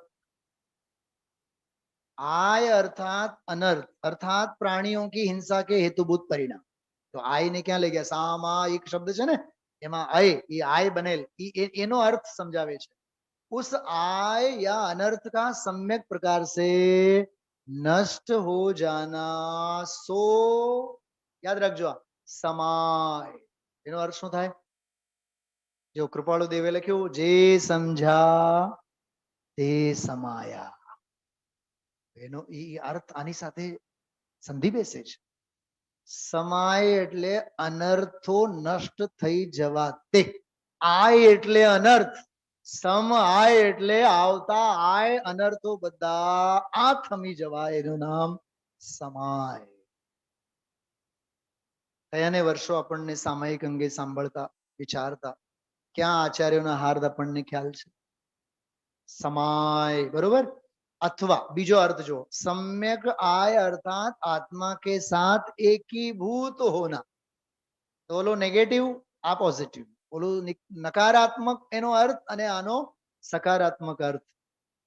आय अर्थात अनर्थ अर्थात प्राणियों की हिंसा के हेतुभूत परिणाम. तो आय ने क्या ले गया? सामायिक शब्द है ना, एमा आय, ये आय बनेल एनो अर्थ समझावे छे. उस आय या अनर्थ का सम्यक प्रकार से नष्ट हो जाना, सो याद रखजो समाय. एनो अर्थ શું થાય? जो कृपाळु देवे लख्યું, जे समझा ते समाया. એનો એ અર્થ આની સાથે સંધિ બેસે છે. સમાય એટલે અનર્થો નષ્ટ થઈ જવા તે. આય એટલે અનર્થ, સમ આય એટલે આવતા આય અનર્થો બધા આ થમી જવા, એનું નામ સમાય. કયાને વર્ષો આપણને સામાયિક અંગે સાંભળતા વિચારતા, ક્યાં આચાર્યોના હાર્દ આપણને ખ્યાલ છે? समाय, बरोबर. अथवा बीजो अर्थ जो सम्यक आय अर्थात आत्मा के साथ एकीभूत होना. तो बोलो नेगेटिव, आ पॉजिटिव. बोलो नकारात्मक एनो अर्थ अने आनो सकारात्मक अर्थ.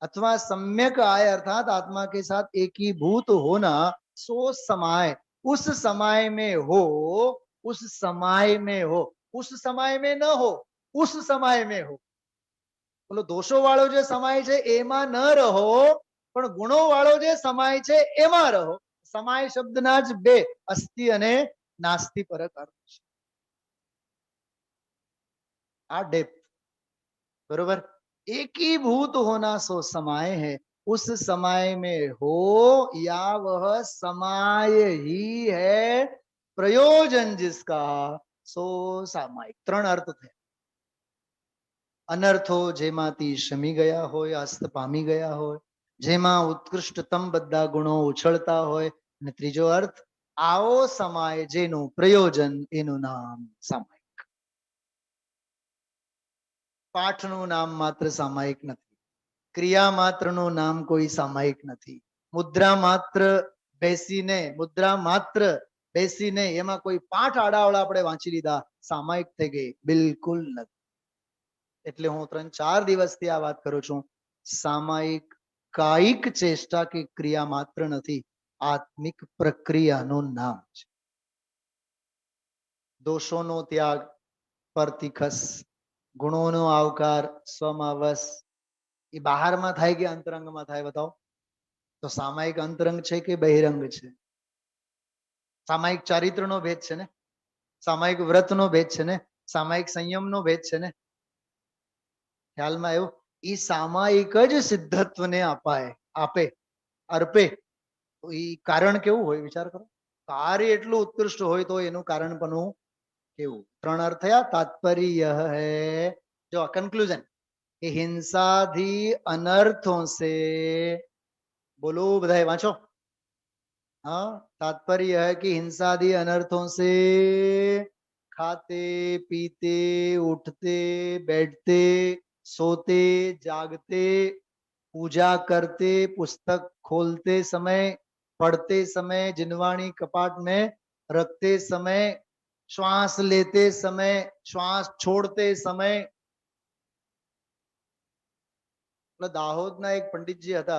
अथवा सम्यक आय अर्थात आत्मा के साथ एकीभूत होना, सो समाय. उस समय में हो, उस समय में हो, उस समय में न हो, उस समय में हो. બોલો દોષો વાળો જે સમાય છે એમાં ન રહો, પણ ગુણો વાળો જે સમાય છે એમાં રહો. સમાય શબ્દના જ બે અસ્થિ અને નાસ્તિ પરક અર્થ છે. આ डेप्थ बरोबर. एकीभूत होना सो समाय है, उस समाय में हो या वह समाय ही है, प्रयोजन जिसका सो सामायिक. त्रण अर्थ थे. अनर्थो जेमांथी शमी गया होय, अस्त पामी गया होय, जेमा उत्कृष्टतम बधा गुणो उछळता होय, અને ત્રીજો અર્થ આવો સમાય જેનું પ્રયોજન એનું નામ સામાયિક. પાઠનું નામ માત્ર સામાયિક નથી, ક્રિયા માત્રનું નામ કોઈ સામાયિક નથી, મુદ્રા માત્ર બેસીને એમાં કોઈ પાઠ આડાવડા આપણે વાંચી લીધા સામાયિક થઈ ગઈ, બિલકુલ નથી. એટલે હું 3-4 દિવસથી આ વાત કરું છું. સામાયિક કાયિક ચેષ્ટા કે ક્રિયા માત્ર નથી, આત્મિક પ્રક્રિયાનું નામ છે. દોષોનો ત્યાગ પરથી ખસ, ગુણોનો આવકાર સ્વમાં વસ. એ બહારમાં થાય કે અંતરંગમાં થાય બતાવો? તો સામાયિક અંતરંગ છે કે બહિરંગ છે? સામાયિક ચારિત્રનો ભેદ છે ને, સામાયિક વ્રતનો ભેદ છે ને, સામાયિક સંયમનો ભેદ છે ને. ખ્યાલમાં આવ્યું? એ સામાયિક જ સિદ્ધત્વને આપે અર્પે. તો એ કારણ કેવું હોય વિચાર કરો. કાર્ય એટલું ઉત્કૃષ્ટ હોય તો એનું કારણ પણ કેવું. ત્રણ અર્થ થયા. તાત્પર્ય હૈ, જો કન્ક્લુઝન, कि हिंसाधी अनर्थों से, बोलो बधाई वाँचो. हाँ, तात्पर्य है कि हिंसादी अनर्थों से, खाते पीते उठते बैठते सोते जागते पूजा करते पुस्तक खोलते समय पढ़ते समय जिनवाणी कपाट में रखते समय श्वास लेते समय श्वास छोड़ते समय. દાહોદના એક પંડિતજી હતા,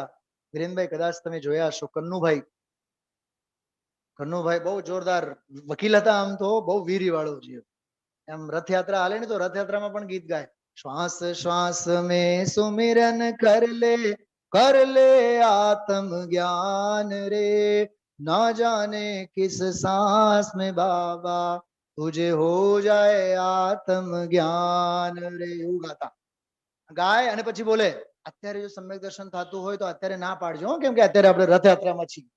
વિરેનભાઈ કદાચ તમે જોયા હશો, કન્નુભાઈ બહુ જોરદાર વકીલ હતા. આમ તો બહુ વીરી વાળો છે. એમ રથયાત્રા હાલે ને તો રથયાત્રામાં પણ ગીત ગાય, શ્વાસ શ્વાસ में सुमिरन कर ले आत्म ज्ञान रे, न जाने किस सांस में बाबा तुझे हो जाए आत्म ज्ञान रे. એવું ગાતા, ગાય અને પછી બોલે અત્યારે જો સમ્યક દર્શન થતું હોય તો અત્યારે ના પાડજો, કેમ કે અત્યારે આપણે રથયાત્રામાં છીએ.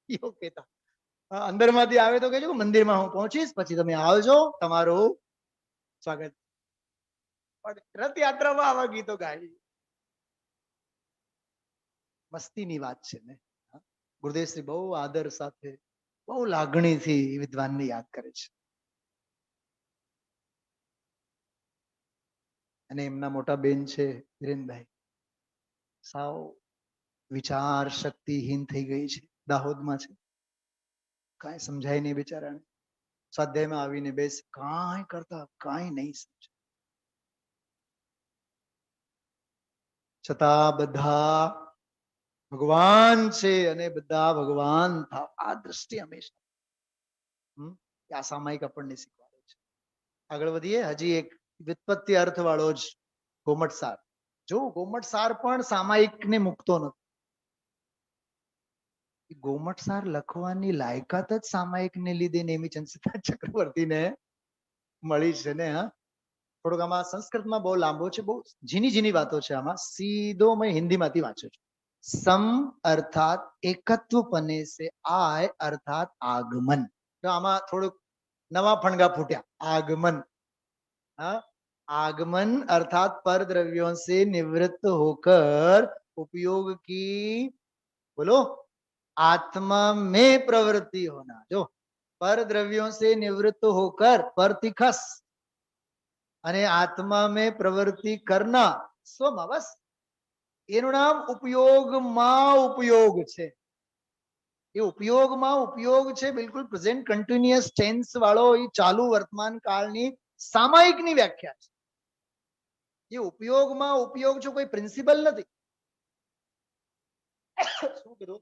એવું કહેતા. અંદરમાંથી આવે તો કહેજો મંદિરમાં હું પહોંચીશ, પછી તમે આવજો, તમારું સ્વાગત. પણ રથયાત્રામાં આવા ગીતો ગાય, મસ્તીની વાત છે ને. ગુરુદેવશ્રી બહુ આદર સાથે બહુ લાગણીથી વિદ્વાનને યાદ કરે છે. અને એમના મોટા બેન છે વિરેનભાઈ, સાવ વિચાર શક્તિહીન થઈ ગઈ છે, દાહોદમાં છે. કાંઈ સમજાય નહીં બિચારાને. સ્વાધ્યાયમાં આવીને બેસ, કાંઈ કરતા કાંઈ નહીં સમજ. છતાં બધા ભગવાન છે અને બધા ભગવાન થાવ, આ દ્રષ્ટિ હંમેશા આ સામાયિક આપણને શીખવાડે છે. આગળ વધીએ. હજી એક વ્યુત્પત્તિ અર્થ વાળો જ ગોમટસાર. જો ગોમટસાર પણ સામાયિક ને મૂકતો નથી. ગોમટસાર લખવાની લાયકાત જ સામાયિક ને લીધે નેમિચંદ ચક્રવર્તીને મળી છે ને. થોડુંક આમાં સંસ્કૃતમાં બહુ લાંબો છે, બહુ ઝીની વાતો છે આમાં. સીધો મેં હિન્દીમાંથી વાંચ્યો છું. સમ અર્થાત એકત્વ પને સે આય અર્થાત આગમન. તો આમાં થોડુંક નવા ફણગા ફૂટ્યા. આગમન, हाँ, आगमन अर्थात पर द्रव्यों से निवृत्त होकर उपयोग की, बोलो, आत्मा में प्रवृत्ति होना. जो पर द्रव्यों से निवृत्त होकर, पर तिखस અને આત્મા में प्रवृत्ति करना स्वमवस, એનું નામ ઉપયોગમાં ઉપયોગ છે. એ ઉપયોગમાં ઉપયોગ છે, બિલકુલ પ્રેઝન્ટ કન્ટિન્યુઅસ ટેન્સ વાળો એ ચાલુ વર્તમાન કાળની સામાયિકની વ્યાખ્યા છે. એ ઉપયોગમાં ઉપયોગ છે, કોઈ પ્રિન્સિપલ નથી. શું કીધું?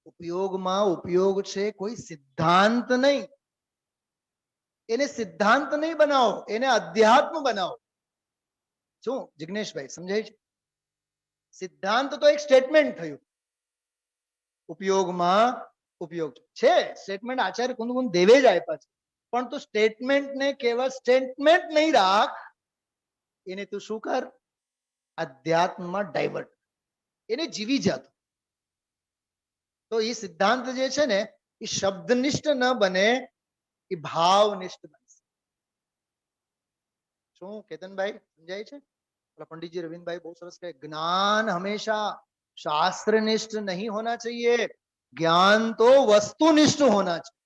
ઉપયોગમાં ઉપયોગ છે, કોઈ સિદ્ધાંત નહીં. એને સિદ્ધાંત નહીં બનાવો, એને અધ્યાત્મ બનાવો. શું જિગ્નેશભાઈ સમજાય છે? સિદ્ધાંત તો એક સ્ટેટમેન્ટ થયું, ઉપયોગમાં ઉપયોગ છે, સ્ટેટમેન્ટ આચાર્ય કુંદ દેવે જ આપ્યા છે, પણ તું સ્ટેટમેન્ટને કેવળ સ્ટેટમેન્ટ નહીં રાખ, એને તું શું કર, અધ્યાત્મમાં ડાયવર્ટ, એને જીવી જાતો. તો એ સિદ્ધાંત જે છે ને એ શબ્દનિષ્ઠ ન બને, એ ભાવનિષ્ઠ બનશે. શું કેતનભાઈ સમજાય છે? પંડિતજી રવિન્દ્રભાઈ બહુ સરસ કહે, જ્ઞાન હંમેશા शास्त्रनिष्ठ नहीं होना चाहिए, ज्ञान तो वस्तुनिष्ठ होना चाहिए.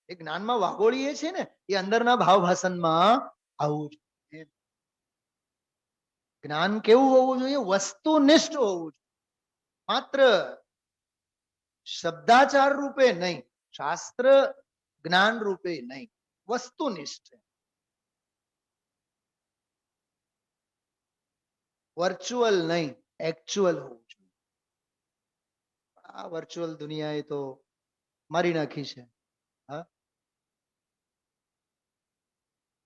એ જ્ઞાનમાં વાગોળીએ છે ને એ અંદરના ભાવ ભાષણમાં આવવું જોઈએ. જ્ઞાન કેવું હોવું જોઈએ? વસ્તુનિષ્ઠ હોવું જોઈએ, માત્ર શબ્દાચાર રૂપે નહીં, શાસ્ત્ર જ્ઞાન રૂપે નહીં, વસ્તુનિષ્ઠ. વર્ચ્યુઅલ નહીં, એકચ્યુઅલ હોવું જોઈએ. આ વર્ચ્યુઅલ દુનિયાએ તો મારી નાખી છે. હા,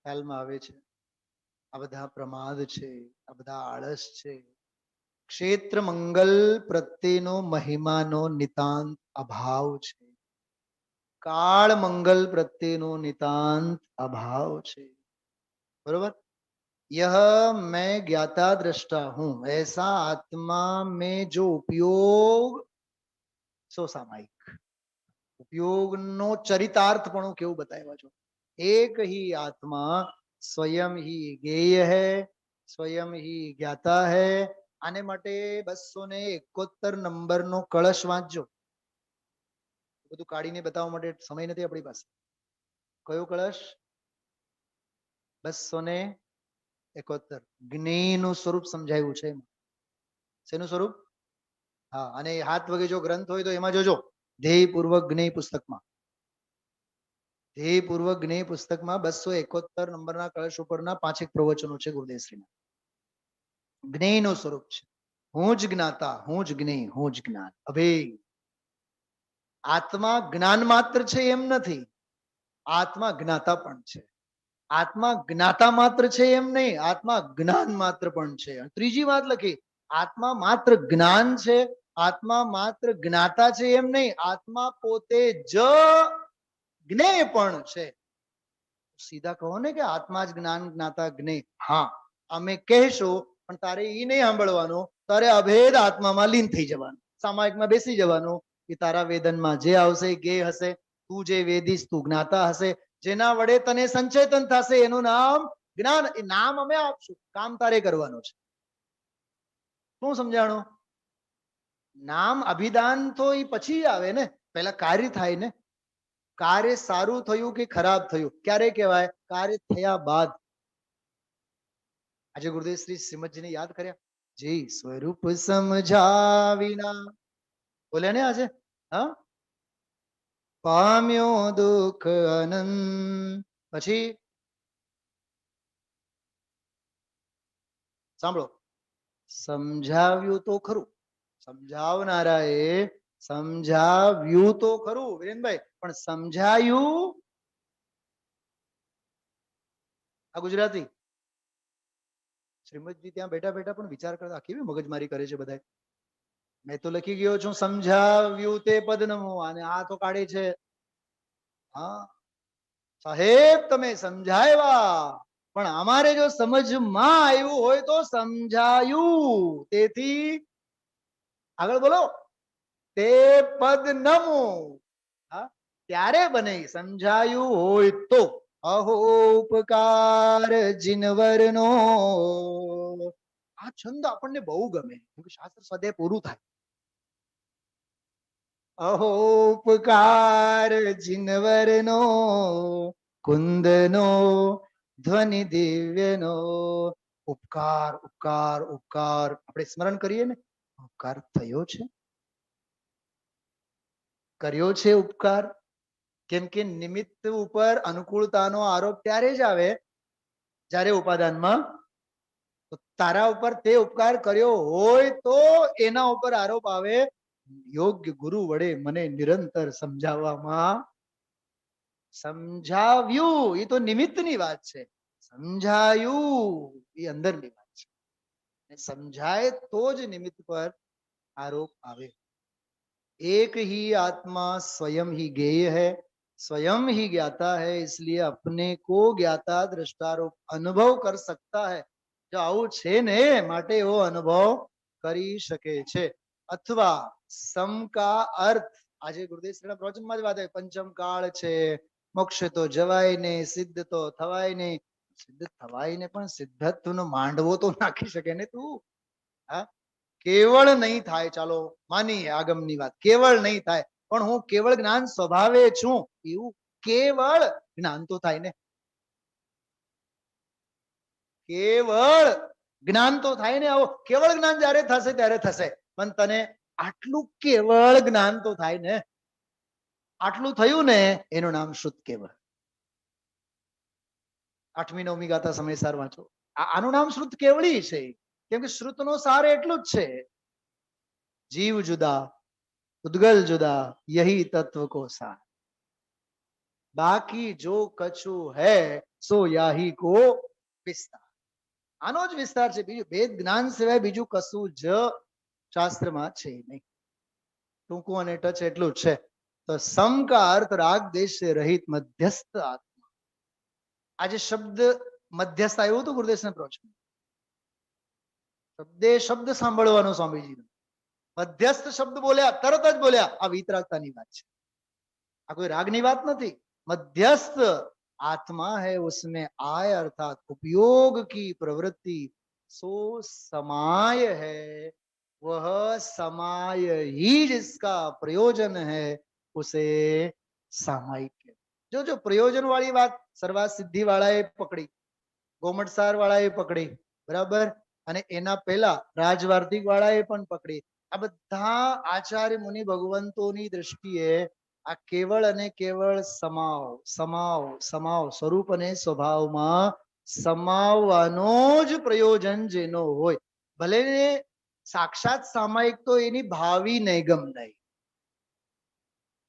ખ્યાલમાં આવે છે આ બધા પ્રમાદ છે, આ બધા આળસ છે. ક્ષેત્ર મંગલ પ્રત્યેનો મહિમાનો નિતાંત અભાવ છે, કાળ મંગલ પ્રત્યેનો નિતાંત અભાવ છે. બરોબર? यह मैं ज्ञाता दृष्टा हूं, ऐसा आत्मा में जो उपयोग, सो सामायिक उपयोगનો ચરિતાર્થ પણ કેવું બતાવ્યા છો. एक ही आत्मा स्वयं ही ज्ञेय है, स्वयं ही ज्ञाता है. આને માટે 271 નંબરનો કળશ વાંચજો. બધું કાઢીને બતાવવા માટે સમય નથી આપણી પાસે. કયો કળશ? 271. જ્ઞેયનું સ્વરૂપ સમજાયું છે. શેનું સ્વરૂપ? હા, અને હાથ વગે જો ગ્રંથ હોય તો એમાં જોજો, ધ્યેયપૂર્વક જ્ઞેય પુસ્તકમાં, ધ્યેયપૂર્વક જ્ઞેય પુસ્તકમાં 271 નંબરના કળશ ઉપરના 5 પ્રવચનો છે ગુરુદેવશ્રીના. જ્ઞેયનું સ્વરૂપ છે. હું જ જ્ઞાતા, હું જ જ્ઞેય, હું જ જ્ઞાન, અભેય. આત્મા જ્ઞાન માત્ર છે એમ નથી, આત્મા જ્ઞાતા પણ છે. આત્મા જ્ઞાતા માત્ર છે એમ નહીં, આત્મા જ્ઞાન માત્ર પણ છે. ત્રીજી વાત લખી, આત્મા માત્ર જ્ઞાન છે, આત્મા માત્ર જ્ઞાતા છે એમ નહીં, આત્મા પોતે જ જ્ઞેય પણ છે. સીધા કહો ને કે આત્મા જ જ્ઞાન જ્ઞાતા જ્ઞેય. હા, અમે કહેશું, પણ તારે એ નહીં સાંભળવાનું, તારે અભેદ આત્મામાં લીન થઈ જવાનું, સામાયિકમાં બેસી જવાનું. કે તારા વેદનમાં જે આવશે એ જ્ઞેય હશે, તું જે વેદીશ તું જ્ઞાતા હશે, જેના વડે તને સંચેતન થશે એનું નામ જ્ઞાન. એ નામ અમે આપશું, કામ તારે કરવાનું છે. શું સમજાણું? નામ અભિદાન તો એ પછી આવે ને, પહેલા કાર્ય થાય ને. કાર્ય સારું થયું કે ખરાબ થયું ક્યારે કહેવાય? કાર્ય થયા બાદ. આજે ગુરુદેવ શ્રી શ્રીમદજીને યાદ કર્યા, જી સ્વરૂપ સમજાવિના બોલ્યા ને આજે. હા, પામ્યો દુઃખ આનંદ. પછી સાંભળો, સમજાવ્યું તો ખરું, સમજાવનારાએ સમજાવ્યું તો ખરું વિરેનભાઈ, પણ સમજાયું આ ગુજરાતી. શ્રીમદજી ત્યાં બેઠા બેઠા પણ વિચાર કરતા, કેવી મગજમારી કરે છે બધા. મેં તો લખી ગયો છું સમજાવ્યું તે પદનમો, અને આ તો કાઢે છે. હા સાહેબ, તમે સમજાવ્યા, પણ અમારે જો સમજમાં આવ્યું હોય તો સમજાયું. તેથી આગળ બોલો, તે પદનમો. હા, ત્યારે બને સમજાયું હોય તો. અહો ઉપકાર જીનવરનો. આ છંદ આપણને બહુ ગમે, શાસ્ત્ર સ્વાધ્યાય પૂરું થાય. અહો ઉપકાર જીનવરનો, કુંદનો ધ્વનિ દિવ્યનો. ઉપકાર ઉપકાર ઉપકાર આપણે સ્મરણ કરીએ ને, ઉપકાર થયો છે, કર્યો છે ઉપકાર. કેમ કે નિમિત્ત ઉપર અનુકૂળતાનો આરોપ ત્યારે જ આવે જ્યારે ઉપાદાનમાં. તારા ઉપર તે ઉપકાર કર્યો હોય તો એના ઉપર આરોપ આવે, યોગ્ય ગુરુ વડે મને નિરંતર સમજાવવામાં સમજાવ્યું એ તો નિમિત્તની વાત છે, સમજાયું એ અંદરની વાત છે. સમજાય તો જ નિમિત્ત પર આરોપ આવે. एक ही आत्मा स्वयं ही ज्ञेय है, स्वयं ही ज्ञाता है, इसलिए अपने को ज्ञाता दृष्टारोप अनुभव कर सकता है. જો આવું છે ને માટે એવો અનુભવ કરી શકે છે. અથવા સમ કા અર્થ આજે ગુરુદેવ શ્રીના પ્રવચનમાં જ વાત આવી, પંચમ કાળ છે, મોક્ષ તો જવાય ને, સિદ્ધ તો થવાય ને. સિદ્ધ થવાય ને પણ સિદ્ધત્વનો માંડવો તો નાખી શકે ને તું. હા, કેવળ નહીં થાય, ચાલો માની આગમની વાત, કેવળ નહીં થાય પણ હું કેવળ જ્ઞાન સ્વભાવે છું એવું કેવળ જ્ઞાન તો થાય ને. કેવળ જ્ઞાન તો થાય ને. આવો કેવળ જ્ઞાન જ્યારે થશે ત્યારે થશે, પણ તને આટલું કેવળ જ્ઞાન તો થાય ને. આટલું થયું ને એનું નામ શુદ્ધ કેવળ. 8મી 9મી ગાથા સમયસાર વાંચો. આનું નામ શુદ્ધ કેવળી છે, કેમ કે શ્રુતનો સાર એટલું જ છે, जीव जुदा उद्गल जुदा यही तत्व को सार, बाकी जो कछु है सो याही को विस्तार. આનો જ વિસ્તાર છે, બીજું વેદ જ્ઞાન સિવાય બીજું કશું જ શાસ્ત્રમાં છે નહીં. ટૂંકું અને ટચ એટલું જ છે. તો સમ કા અર્થ રાગ દેશ से रहित मध्यस्थ आत्मा. આજે શબ્દ મધ્યસ્થ આવ્યો હતો ગુરુદેવના પ્રવચન. શબ્દે શબ્દ સાંભળવાનો સ્વામીજી. મધ્યસ્થ શબ્દ બોલ્યા, તરત જ બોલ્યા આ વિતરાગતાની વાત છે, આ કોઈ રાગની વાત નથી. મધ્યસ્થ आत्मा है उसमें आय अर्थात उपयोग की प्रवृत्ति, सो समाय है, वह समाय ही जिसका प्रयोजन है उसे सामायिक. जो जो प्रयोजन वाली बात सर्वा सिद्धि वाળાએ પકડી, ગોમટસાર વાળાએ પકડી, બરાબર, અને એના પહેલા રાજવાર્તિક વાળાએ પણ પકડી. આ બધા આચાર્ય મુનિ ભગવંતોની દ્રષ્ટિએ આ કેવળ અને કેવળ સમાવ સમાવ સમાવ સ્વરૂપ અને સ્વભાવમાં સમાવવાનો જ પ્રયોજન જેનો હોય, ભલે સાક્ષાત સામાયિક તો એની ભાવિ નૈગમ નહીં.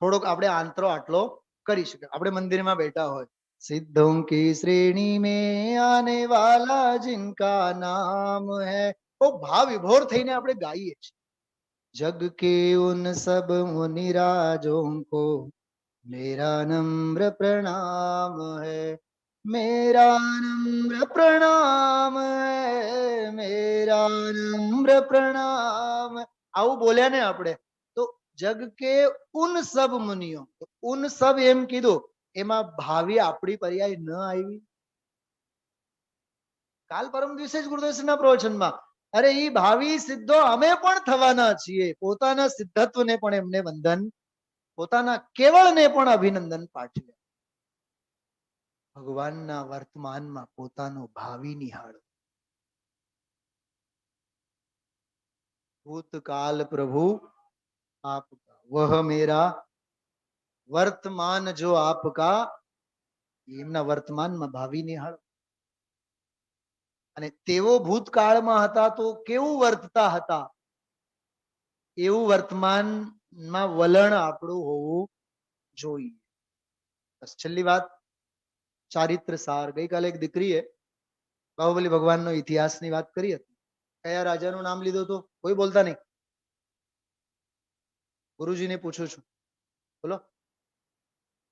થોડોક આપણે આંતરો આટલો કરી શકે. આપણે મંદિરમાં બેઠા હોય, सिद्धों की श्रेणी में आने वाला जिनका नाम है, वो भाव विभोर થઈને આપણે ગાઈએ છીએ. जग के उन सब मुनिराजों को मेरा नम्र प्रणाम है, मेरा नम्र प्रणाम है, मेरा नम्र प्रणाम. આવું બોલ્યા ને આપણે તો જગ કે ઉન સબ મુનિઓ, ઉન સબ એમ કીધું, એમાં ભાવિ આપણી પર્યાય ન આવી. કાલ પરમ દિવસે જ ગુરુદેવના પ્રવચનમાં, અરે ઈ ભાવિ સિદ્ધો અમે પણ થવાના છીએ. પોતાના સિદ્ધત્વને પણ એમને વંદન, પોતાના કેવળને પણ અભિનંદન પાઠવ્યા. ભગવાનના વર્તમાનમાં પોતાનો ભાવિ નિહાળો. ભૂતકાલ પ્રભુ આપકા, વહ મેરા વર્તમાન જો આપકા, એમના વર્તમાનમાં ભાવિ નિહાળો. અને તેઓ ભૂતકાળમાં હતા તો કેવું વર્તતા હતા, એવું વર્તમાનમાં વલણ આપણું હોવું જોઈએ. બસ છેલ્લી વાત, ચારિત્ર સાર. ગઈકાલે એક દીકરીએ બાહુબલી ભગવાનનો ઇતિહાસની વાત કરી હતી. કયા રાજાનું નામ લીધું હતું? કોઈ બોલતા નહીં. ગુરુજીને પૂછું છું, બોલો.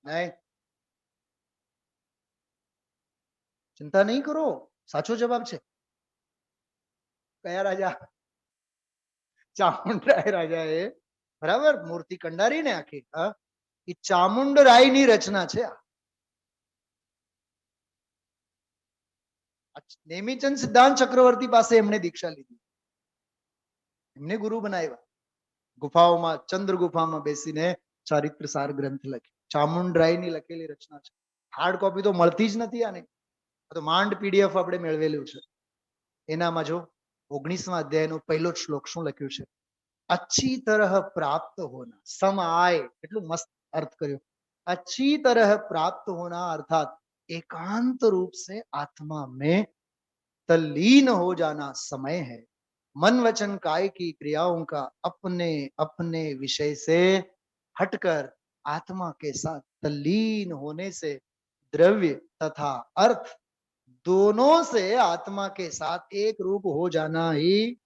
નહીં, ચિંતા નહીં કરો, સાચો જવાબ છે. કયા રાજા? ચામુંડરાય રાજાએ, બરાબર, મૂર્તિ કંડારીને આખી. એ ચામુંડરાયની રચના છે. નેમિચંદ સિદ્ધાંત ચક્રવર્તી પાસે એમણે દીક્ષા લીધી, એમને ગુરુ બનાવ્યા. ગુફાઓમાં, ચંદ્ર ગુફામાં બેસીને ચારિત્ર સાર ગ્રંથ લખ્યો. ચામુંડરાયની લખેલી રચના છે. હાર્ડ કોપી તો મળતી જ નથી આને, તો માંડ પીડીએફ આપણે મેળવેલું છે. એનામાં જો 19મા અધ્યાયનો પહેલો જ શ્લોક શું લખ્યું છે? अच्छी तरह प्राप्त होना, समाय, એટલું મસ્ત અર્થ કર્યો. अच्छी तरह प्राप्त होना अर्थात एकांत रूप से आत्मा में तल्लीन हो जाना समय है. मन वचन काय की क्रियाओं का अपने अपने विषय से हटकर आत्मा के साथ तल्लीन होने से द्रव्य तथा अर्थ दोनों से आत्मा के साथ एक रूप हो जाना ही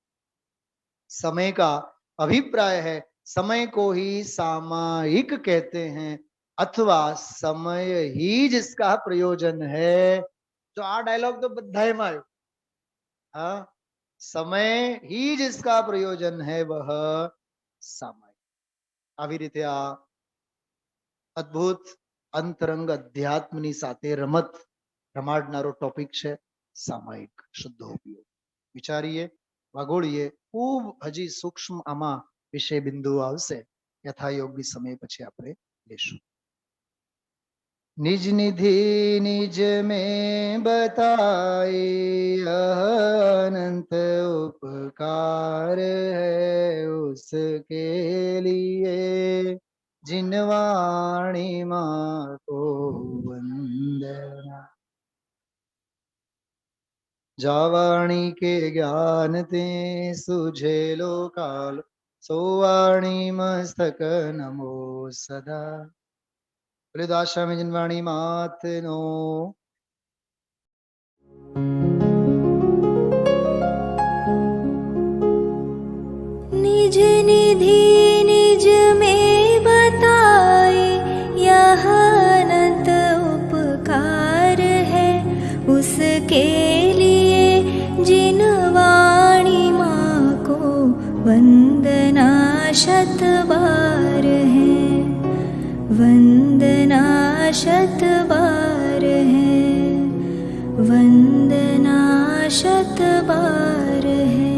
समय का अभिप्राय है। समय को ही सामायिक कहते हैं अथवा समय ही जिसका प्रयोजन है। तो आ डायलॉग तो बधाई में आयो। हाँ, समय ही जिसका प्रयोजन है वह समय। આવી રીતે આ અદ્ભુત અંતરંગ અધ્યાત્મની સાથે રમત રમાડનારો ટોપિક છે સામાયિક શુદ્ધોપયોગ। વિચારીએ, વાગોળીએ, ખૂબ હજી સૂક્ષ્મ આમાં વિષય બિંદુ આવશે। યથાયોગ્ય સમય પછી આપણે લેશું। निज निधि निज में बताए अनंत उपकार है उसके लिए जिन वाणी माँ को वंदना। जावाणी के ज्ञान ते सुझे लोकाल सोवाणी मस्तक नमो सदा। दाशामी जिनवाणी मात नो। निज निधि निज में बताए यह अनंत उपकार है उसके लिए जिन वाणी माँ को वंदना शत बार है वंदना शत बार है वंदना शत बार है।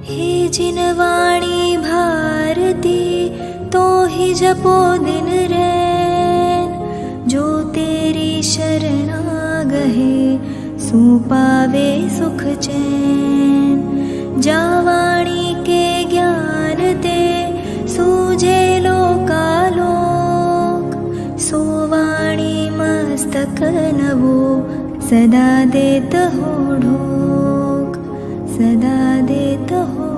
हे जिन वाणी भारती तो ही जपो दिन रैन जो तेरी शरणा गहे सो पावे सुख चैन। जावाणी के ज्ञान ते सूझे लोकालोक सो वाणी मस्तक नवो सदा देत हो ढोक सदा देत हो